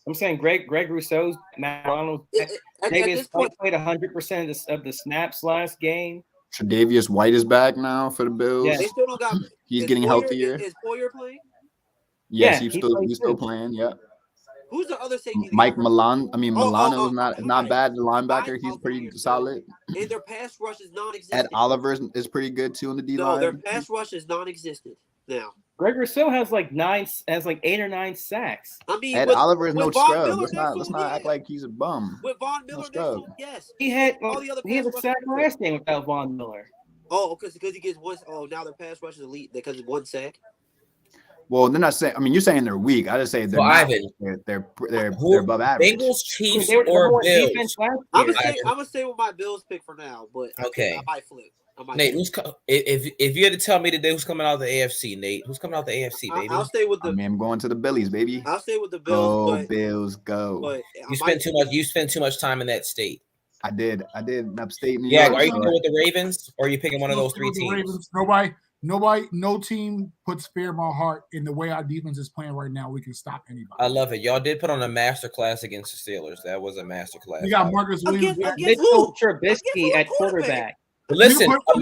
I'm saying Greg Rousseau's Matt Ronald. At Davis this point, played 100% of the snaps last game. Tre'Davious White is back now for the Bills. Yeah. they still don't got. He's is getting Poyer- healthier. Is Poyer playing? Yes, Yeah, he's still playing. Yeah. Who's the other safety? Mike Milano. I mean, Oh, Milano oh, is not oh, not okay. bad. The linebacker, Mike he's pretty Milano. solid. And their pass rush is non-existent. Ed Oliver is pretty good too in the D No, line. their pass rush is non-existent now. Greg Rousseau has like 8 or 9 sacks. I mean, Ed with, Oliver is with no Von scrub. Miller Let's next not to him, act yeah. like he's a bum. With Von Miller No next to scrub. him, yes. He had All the other he had a pass sack rushers- last game without Von Miller. Oh, because he gets one. Oh, now their pass rush is elite because of one sack. Well, they're not saying. I mean, you're saying they're weak. I just say they're Well, not. Ivan, They're who- above average. Bengals, Chiefs, They were the or number one Bills. defense last I'm year. gonna stay with my Bills pick for now, but Okay. I might flip. Nate, if you had to tell me today who's coming out of the AFC, Nate, who's coming out the AFC, baby? I'll stay with the. I mean, I'm going to the Billies, baby. I'll stay with the Bills, Go but, Bills, go! but You spent too much. You spent too much time in that state. I did in upstate New Yeah, York. are you so going with the Ravens or are you picking one of those three With the teams? Ravens. No team puts fear in my heart. In the way our defense is playing right now, we can stop anybody. I love it. Y'all did put on a master class against the Steelers. That was a master class. We got Marcus Williams. Against back. Mitchell who? Trubisky Against at who quarterback. But listen, You put-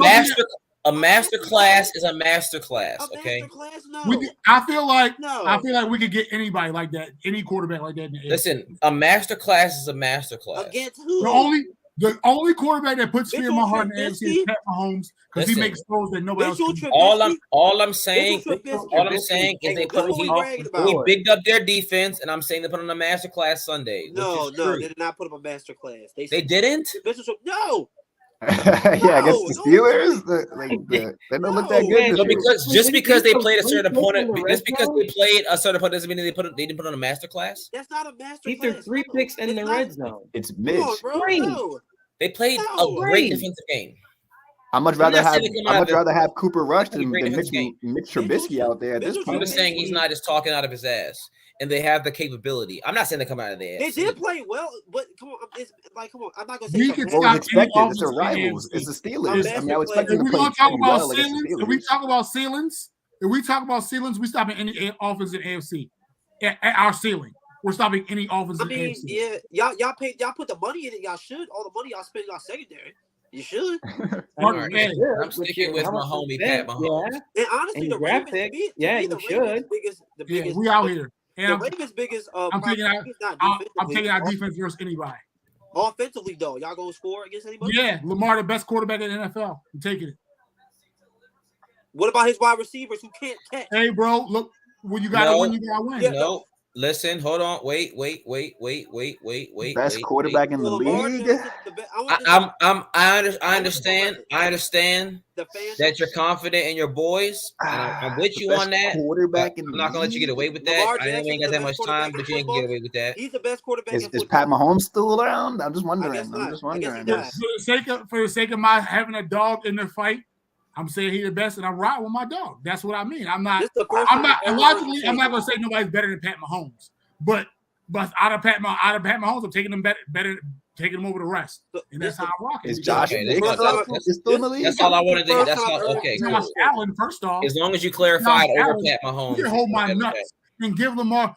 a master class is a master class. A Okay. master class? No. I feel like No. we could get anybody like that, any quarterback like that in the AFC. Listen, a master class is a master class. Against who? The only quarterback that puts fear in my Mitchell heart in the AFC is Trubisky? Pat Mahomes because he Listen. makes throws that nobody else Mitchell can. Trubisky? All I'm saying, Mitchell Trubisky. all I'm saying is they That's put what we he bragging about. bigged up their defense, and I'm saying they put on a master class Sunday. No, which is no, true. they did not put up a master class. They didn't. No. Yeah, against the No, Steelers, they don't look that No. good. So this year. because just because they played a certain Three opponent, picks in the just red because zone? they played a certain opponent doesn't mean they didn't put on a master class. That's not a master He class. threw 3 No. picks in It's the not. red zone. It's Come Mitch. on, bro. Three. No. They played No. a great Three. defensive game. I'd much I'm rather not have saying they come out of the- Cooper Rush than great Mitch defense game. Trubisky out there at this Mitchell I'm point. just saying he's not just talking out of his ass, and they have the capability. I'm not saying they come out of the ass. They did play well, but come on, come on. I'm not gonna say We it's a can master- Well, it's stop any expected. It's the offense in the rivals. AFC. It's the Steelers. I mean, I would expect If them we to play gonna talk pretty about well against ceilings, the if we Steelers. talk about ceilings, we stopping any offense in AFC at our ceiling. We're stopping any offense I in mean, AFC. yeah, y'all put the money in it. Y'all should. All the money y'all spend y'all secondary. You should. Mark, man, I'm sticking with my homie Pat Mahomes. Yeah, And honestly, And the draft Ravens, pick. to Yeah, me, you the Ravens' should. the Yeah, biggest. we out here. The And Ravens' biggest. I'm taking out. I'm taking out defense versus anybody. Offensively, though, y'all gonna score against anybody? Yeah, Lamar, the best quarterback in the NFL. I'm taking it. What about his wide receivers who can't catch? Hey, bro, look, when you gotta No. win, you gotta win. Yeah. No, listen, hold on, wait. Best quarterback in the Lamar league. Jackson, I understand the fans that you're confident in your boys. And I'm with you Best on that. quarterback but in I'm the not gonna let you get league? away with Lamar that. I know we ain't got Jackson's that the much best time, quarterback but in you ain't football. get away with that. He's the best quarterback Is in football. Pat Mahomes still around? I'm just I wondering. guess not. I guess he's not. For the sake of my having a dog in the fight, I'm saying he's the best, and I'm riding with my dog. That's what I mean. I'm not. This is the first I'm not. time And ever logically, heard I'm you not say gonna say nobody's better than Pat Mahomes, but out of Pat Mahomes, I'm taking him better, taking him over the rest, So and that's this how I'm rocking. Is Josh Okay, Nick that's- still in the league? That's all I wanted to. First That's time all. I've Okay, heard Josh cool. Allen, first off, As long as you clarified Josh over Allen, Pat you Mahomes. can hold my okay. nuts and give Lamar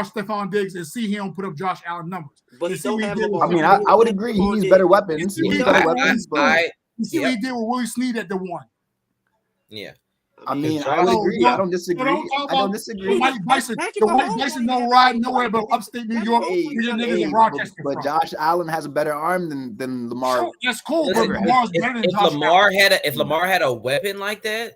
Stephon Diggs and see he don't put up Josh Allen numbers. But You he see don't what he have did Lamar. with- I mean, I would agree. He needs better weapons. He needs better weapons. But You see what he did with Willie Snead at the one. Yeah. I mean, I would agree. I don't disagree. I don't disagree. The White Bison don't ride nowhere but upstate New York. But Josh Allen has a better arm than Lamar. Sure, that's cool. Listen, but Lamar's better than if Josh Lamar Allen. if Lamar had a weapon like that,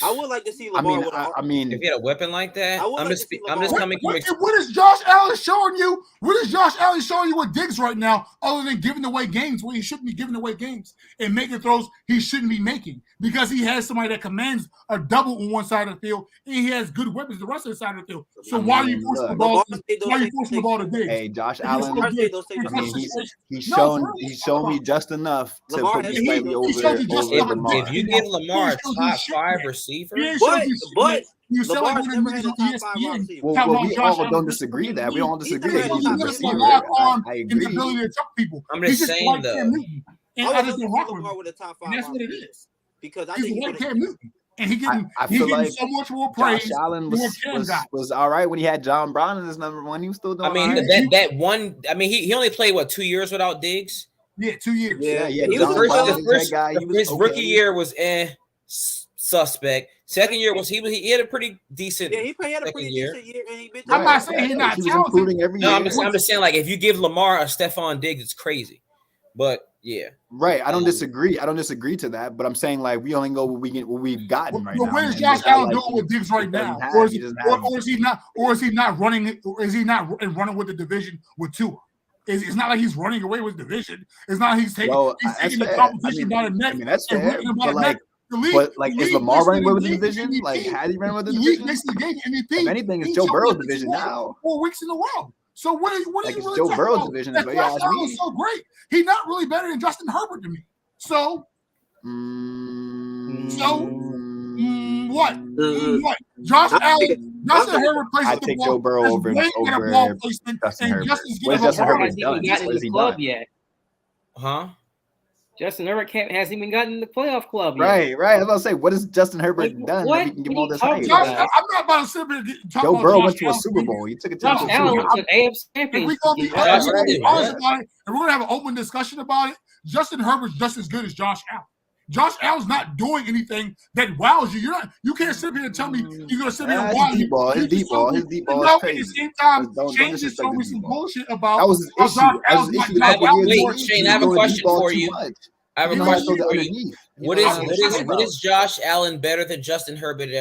I would like to see Lamar. If he had a weapon like that, I'm just coming from. What is Josh Allen showing you? What is Josh Allen showing you with Diggs right now, other than giving away games where he shouldn't be giving away games and making throws he shouldn't be making because he has somebody that commands a double on one side of the field and he has good weapons the rest of the side of the field. So why are you forcing the ball? Why are you forcing the ball to Diggs? Hey, Josh Allen. He's shown me just enough to put me slightly over Lamar. If you give Lamar a top 5 receiver, but you said like never had a top 5 receiver. Well, we all don't disagree that. We all disagree that he's not a receiver. I agree. I'm just saying though. I just don't rock with a top 5. That's what it is. Because I he's think like Cam Newton. And he's feel getting like so much more praise. Josh Allen was all right when he had John Brown as number 1. He was still doing. I mean, that one. I mean, he only played 2 years without Diggs. Yeah, 2 years. Yeah. His rookie year was suspect. Second year he had a pretty decent. Yeah, he had a pretty decent year. And he I'm not saying he's not improving every year. I'm just saying like if you give Lamar a Stephon Diggs, it's crazy. But yeah, right. I don't disagree. I don't disagree to that. But I'm saying like we only go what we've gotten right now. What is Josh Allen doing with Diggs right now? Or is he not? Or is he not running? Or is he not running with the division with Tua? It's not like he's running away with the division. It's not like he's taking the competition by the neck. I mean, that's fair. But is Lamar running away with the division? Like, has he running with the division? If anything, it's Joe Burrow's division now. 4 weeks in a row. So what are you really Joe Burrow's division is Josh Allen's so great. He's not really better than Justin Herbert to me. So what? What? Josh Allen, Justin Herbert plays I take Joe Burrow over Justin Herbert. What has Justin Herbert done? What has he done? Huh? Justin Herbert hasn't even gotten in the playoff club yet. Right. I was about to say, what has Justin Herbert done that he can give all this hype? I'm not about to sit here and talk Joe about Burrow Josh went to a Allen. Super Bowl. He took it to Josh Allen went to an AFC championship. We're going to be honest about it, and we're going to have an open discussion about it. Justin Herbert's just as good as Josh Allen. Josh Allen's not doing anything that wows you. You can't sit here and tell me you're going to sit here and wow you. His deep ball is crazy. At the same time, Shane just told me some bullshit about that was his issue. Shane, I have a question for you. I have a question for you. What is Josh Allen better than Justin Herbert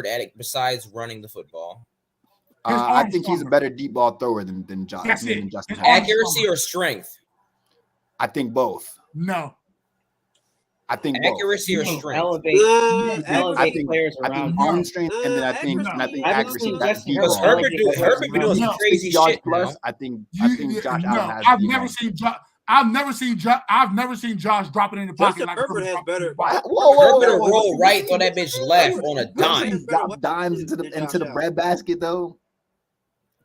at besides running the football? I think he's a better deep ball thrower than Justin Herbert. Accuracy or strength? I think both. No. I think accuracy or strength. Elevate players around. I think arm strength, and then I think accuracy. Because Herbert be doing some crazy shit. Plus, I think Josh Allen has. I've never seen Josh dropping in the pocket like Herbert has better. Herbert will roll right on that bitch left on a dime. Drop dimes into the bread basket though.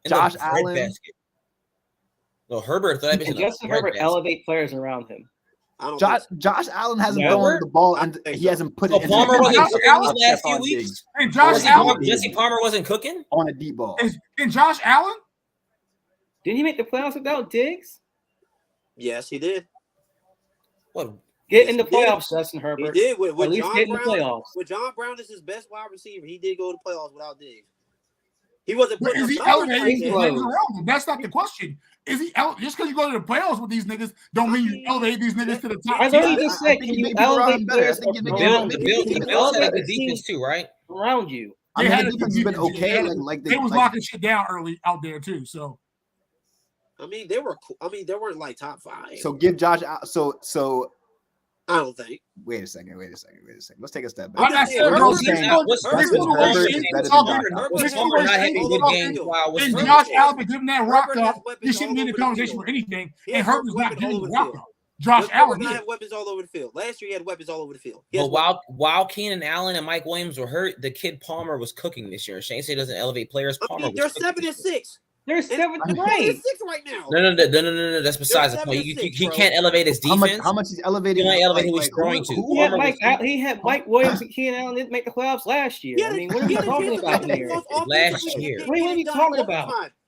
Josh Allen. No, Herbert. Justin Herbert elevate players around him. Josh Allen hasn't thrown the ball and he hasn't put it in. Palmer wasn't cooking these last few weeks. And Josh Allen, Jesse Palmer wasn't cooking on a deep ball. And Josh Allen, didn't he make the playoffs without Diggs? Yes, he did. What? Get in the playoffs, Justin Herbert. He did with at least John get in Brown. The playoffs. With John Brown as his best wide receiver, he did go to the playoffs without Diggs. He wasn't. Is he elevating these niggas around him? That's not the question. Is he just because you go to the playoffs with these niggas don't mean you elevate these niggas to the top? I know you just said, can you elevate players the Bills had the defense too, right? Around you. I mean, the defense has been okay. They was locking shit down early out there too. So, I mean, they were. I mean, they weren't like top 5. So give Josh. So. I don't think. Wait a second. Let's take a step back. And Josh Allen giving that rock up. He shouldn't be in the conversation for anything. And Herbert's not giving the rock up. Josh Allen had weapons all over the field. Last year, he had weapons all over the field. But while Keenan Allen and Mike Williams were hurt, the kid Palmer was cooking this year. Shane said doesn't elevate players. Palmer they're 7-6. They're 7th grade. 6 right now. No. That's besides the point. He can't elevate his defense. How much he's elevating? He can't elevate who he's throwing to. He had Mike Williams and Keenan Allen didn't make the playoffs last year. I mean, what are you talking about here? Last year. What are you talking about?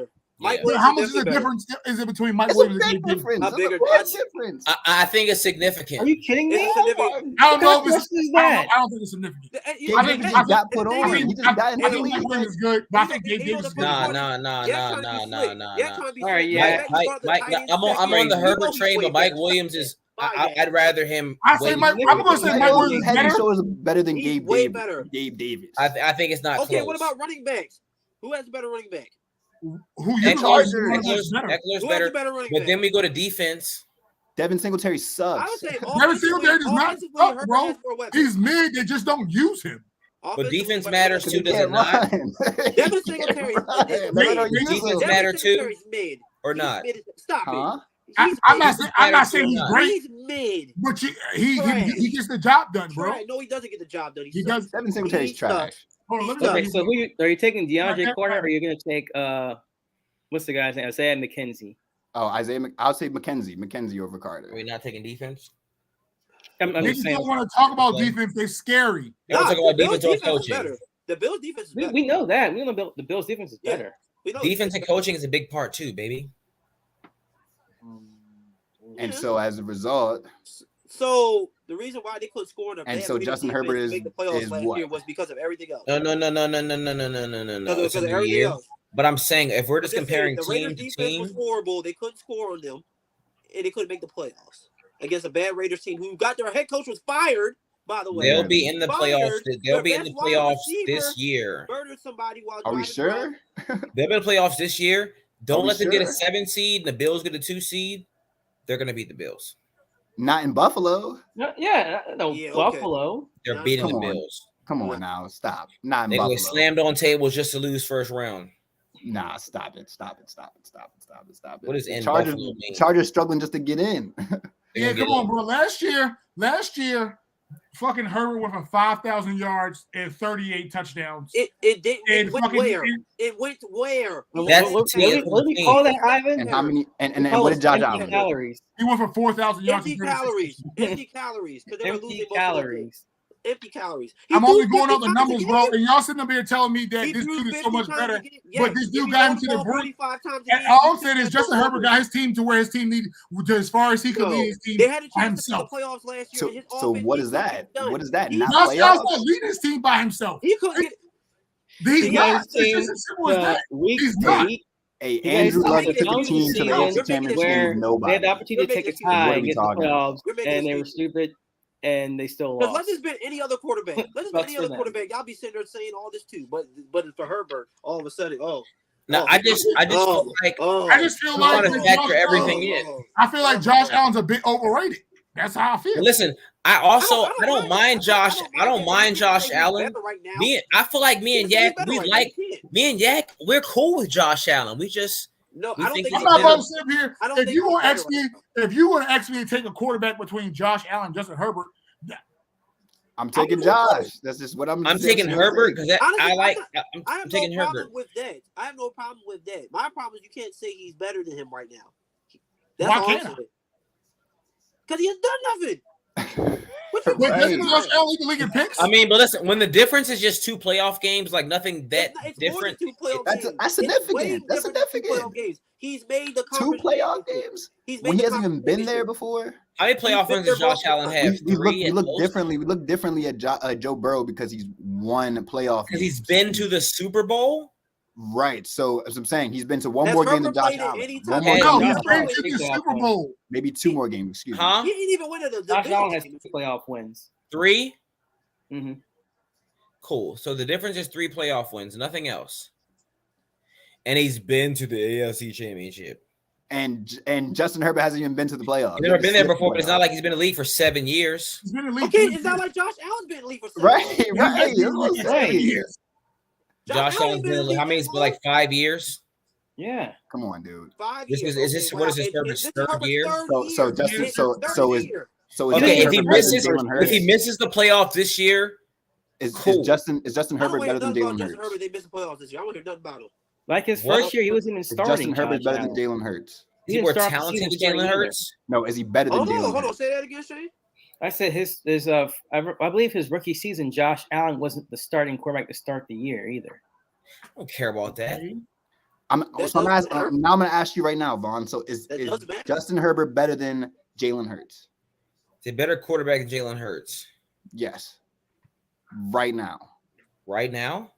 better. Mike Yeah. Williams How much is the definitely better. difference is it between Mike It's a Williams and big Gabe Davis? difference. A It's bigger- a big that's- difference. I think it's significant. Are you kidding me? It's significant. I don't know if What it's. is I that? don't think it's significant. Gabe I Davis think- just got the put thing on. is- He just got into I the think Mike league. Williams is good, but I think Gabe Davis is good. Nah. Mike, I'm on the Herbert train, but Mike Williams is. I'd rather him. I say Mike. I'm going to say Mike Mike Williams' Williams is head and better. shoulders better than He's Gabe way Davis. better. Gabe Davis. I think it's not Okay, close. what about running backs? Who has a better running back? Who Eckler's utilizes Eckler's better? Who has a better. better running But back? then we go to defense. Devin Singletary I sucks. would say Devin Singletary does not offensively, suck, Herbert bro. has more weapons. He's mid. They just don't use him. Offensively, defense but- matters Because too, he does can't it not? run. Devin Singletary is They mid. don't use Defense him. Devin matter too? Singletary is mid. Or He's not? mid. Stop Huh? it. He's I'm mid. not saying he's great, He's mid. but he Trash. gets the job done, bro. Right. No, he doesn't get the job done. He does. Devin Singletary's He trash. Hold on, let me Okay, tell so you. are you taking DeAndre Carter or are you going to take what's the guy's name? Isaiah McKenzie. Oh, I'll say McKenzie over Carter. Are we not taking defense? I'm They just just saying. don't want to talk about Like- defense. They're scary. They want to talk about the Bills' defense or defense is coaching. better. The Bills' defense is better. We know that. We know the Bills' defense is Yeah. better. We know Defense and coaching is a big part too, baby. And so as a result, So the reason why they couldn't score in a And bad so Raiders Justin defense Herbert to is- make the playoffs is last what? year was because of everything else. No. Because It's a of new everything year. else. But I'm saying if we're just I'm comparing saying, the Raiders team to defense was team, horrible. They couldn't score on them, and they couldn't make the playoffs against a bad Raiders team who got their head coach was fired. By the way, they'll be in the playoffs. Fired. They'll be in the Their best wide playoffs receiver this year. murdered somebody while are we driving sure? They'll be in the playoffs this year. Don't Are we let them get a sure? 7 seed and the Bills get a 2 seed. They're gonna beat the Bills. Not in Buffalo. No, Yeah, okay. Buffalo. They're Nah, beating the come on. Bills. Come on now, stop. Not in They Buffalo. get slammed on tables just to lose first round. Nah, stop it. What does in Chargers, Buffalo mean? Chargers struggling just to get in. Yeah, come on, bro. Last year, fucking Herbert went for 5,000 yards and 38 touchdowns. It did. And It went fucking- where? It went where? That's what the team. do we call that, Ivan? And how many? And We then call what it did Josh empty Allen do? calories? He went for 4,000 yards. Empty and 36 calories. Empty calories. Because they were Empty losing most of calories. empty calories. He I'm threw only going 50 off the times numbers, a bro. game. And y'all sitting up here telling me that He this threw dude is 50 so much times better. a game. Yes, this if dude he got him throws to the the ball brink. 45 times a And game, all I'm he saying is gets Justin more Herbert got his team to where his team needed, to as far as he could No. lead his team They had a by chance to make himself. the playoffs last year. So, and his so offense, what he is couldn't that? get it done. What is that? He- Not Josh Allen's playoffs? not leading his team by himself. He couldn't get. He's He not. has It's just team as simple as that. Week He's not. 8, Hey, You guys Andrew saw Luck the took the Jones team to the season AFC where Championship. where with they had nobody. the opportunity to take a tie What are and we get the talking about? playoffs, You're making and they were excuses. stupid, and they still Because lost. let's just been any other quarterback. Let's just been any Sucks for other them. quarterback. Y'all be sitting there saying all this too, but for Herbert, all of a sudden, No, Oh. I just Oh. feel like I just feel You like gotta with factor Josh everything Allen, in. I feel like Josh Allen's a bit overrated. That's how I feel. listen. I don't mind Josh. I don't mind Josh Allen. Right now. I feel like me and Yak, we're cool with Josh Allen. We just No, we I don't think think I'm he's not better. about to sit here. I don't If think you he's want to better ask me, if you want to ask me to take a quarterback between Josh Allen and Justin Herbert, I'm taking Josh. That's just what I'm. I'm taking Herbert because Honestly, I like. I I'm have taking no problem Herbert. with that. I have no problem with that. My problem is you can't say he's better than him right now. That's Why all can't I'm I? saying. Because he has done nothing. What you wait, Right. doesn't Josh Allen lead the league in picks? I mean, but listen, when the difference is just 2 playoff games, like nothing that It's different. more than 2 playoff That's- games. that's It's way significant. That's different than 2 significant. playoff games. He's made the Two conference playoff championship. games He's when made he the hasn't even conference been there championship. before. How many playoff He's runs does been there Josh Allen both have? times. We look 3 at most? differently. We look differently at Joe Burrow because he's won playoff. Because he's games. been to the Super Bowl. Right. So as I'm saying, he's been to one Has more game Herbert than Josh played at Allen. any One time? more Yeah, no, game. he's Josh been Allen to the takes Super that Bowl. Maybe 2 more games. Excuse me. Huh? He didn't even win the Josh Allen has division. 2 playoff wins. 3. hmm Cool. So the difference is 3 playoff wins, nothing else. And he's been to the AFC Championship. And Justin Herbert hasn't even been to the playoffs. He's never been there before, but it's not like he's been in the league for 7 years. He's been in the league. Okay, 2 it's not years. like Josh Allen's been in the league for 7 Right, years. He's been right. in the That's what league I'm for 7 saying. years. Josh Allen's been in the league. How many? It's been like 5 years. Yeah. Come on, dude. 5 This years. is this Okay, what is wow. this Herbert's This is third Herbert's year? third So year. Justin- It's so- his so third is- year. So is Okay, Justin if he Herbert better than misses, Jalen Hurts? if he misses the playoff this year, Is cool. Justin I don't Herbert hear better than nothing about Jalen Justin Hurts? Herbert. They missed the playoffs this year. I don't hear nothing about him. Like his What? first year, he wasn't even Is starting. Justin Herbert Josh better than Allen. Jalen Hurts? is He he didn't more start the talented season than starting Jalen either. Hurts? No, is he better than Hold on, Jalen hold on. Hurts? Say that again, Shane. I said I believe his rookie season, Josh Allen wasn't the starting quarterback to start the year either. I don't care about that. now I'm going to ask you right now, Vaughn. So is Justin Herbert better than Jalen Hurts? Is he better quarterback than Jalen Hurts? Yes. Right now. Right now?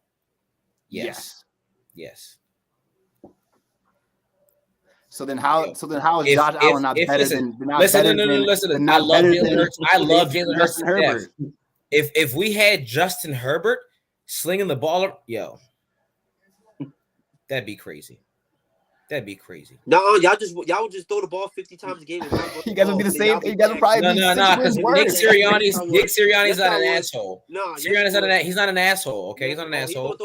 Yes. So then how is Josh Allen not better than listen. I love Jalen Hurts. I love Jalen Hurts. Herbert. If we had Justin Herbert slinging the ball, that'd be crazy. No, y'all would just throw the ball 50 times a game. You guys would be the same. You guys would probably be because Nick Sirianni's not an asshole. No, Sirianni's not he's not an asshole. Okay, he's not an asshole.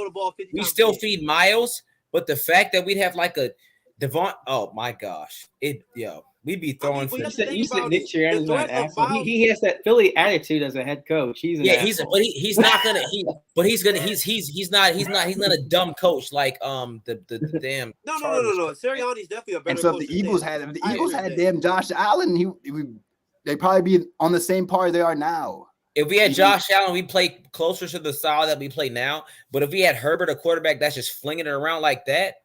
We still feed Miles, but the fact that we'd have like a Devon, oh my gosh, we'd be throwing. You said Nick Sirianni's not an asshole. He has that Philly attitude as a head coach. He's not a dumb coach like the damn. No. Sirianni's definitely a better. And so if the Eagles had damn Josh Allen, they'd probably be on the same par they are now. If we had Josh Allen, we play closer to the style that we play now. But if we had Herbert, a quarterback that's just flinging it around like that.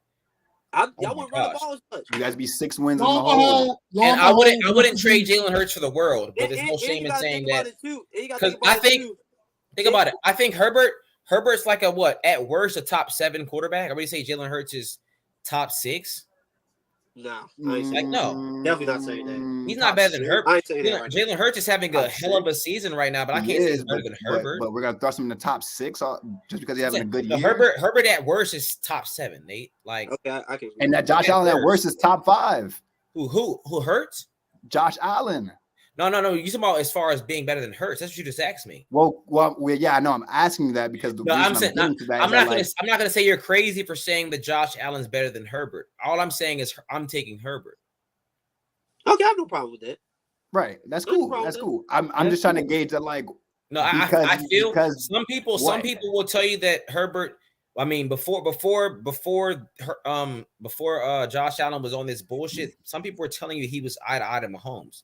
Y'all wouldn't run the ball as much. You guys be 6 wins in the hole. And I wouldn't trade Jalen Hurts for the world, but there's no shame in saying that. Because think about it. I think Herbert's like at worst a top 7 quarterback. I would say Jalen Hurts is top 6. No, definitely not saying that. He's not better than Herbert. I ain't saying that. Jalen Hurts is having a hell of a season right now, but I can't say he's better than Herbert. But we're gonna thrust him in the top 6 just because he's having a good year. Herbert at worst is top 7. Nate, I can. And that Josh Allen at worst is top 5. Who Hurts? Josh Allen. No. You talking about as far as being better than Hurts? That's what you just asked me. Well, yeah, I know. I'm asking you that because I'm not gonna say you're crazy for saying that Josh Allen's better than Herbert. All I'm saying is I'm taking Herbert. Okay, I have no problem with that. Right, that's cool. That's cool. I'm just trying to gauge that, I feel some people will tell you that Herbert. I mean, before Josh Allen was on this bullshit, some people were telling you he was eye to eye to Mahomes.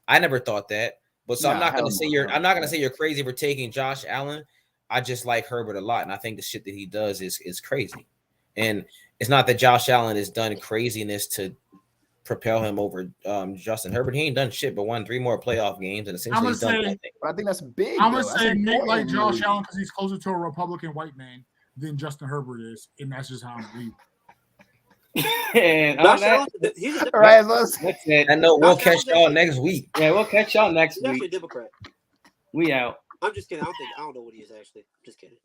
I never thought that, but I'm not gonna say you're crazy for taking Josh Allen. I just like Herbert a lot, and I think the shit that he does is crazy. And it's not that Josh Allen has done craziness to propel him over Justin Herbert. He ain't done shit but won 3 more playoff games, and essentially he's done nothing. But I think that's big. I'm gonna say Nick like Josh Allen because he's closer to a Republican white man than Justin Herbert is, and that's just how I'm believing. And all right, that's it. I know we'll catch y'all next week. Yeah, we'll catch y'all next week. He's actually a Democrat. We out. I'm just kidding. I don't know what he is actually. Just kidding.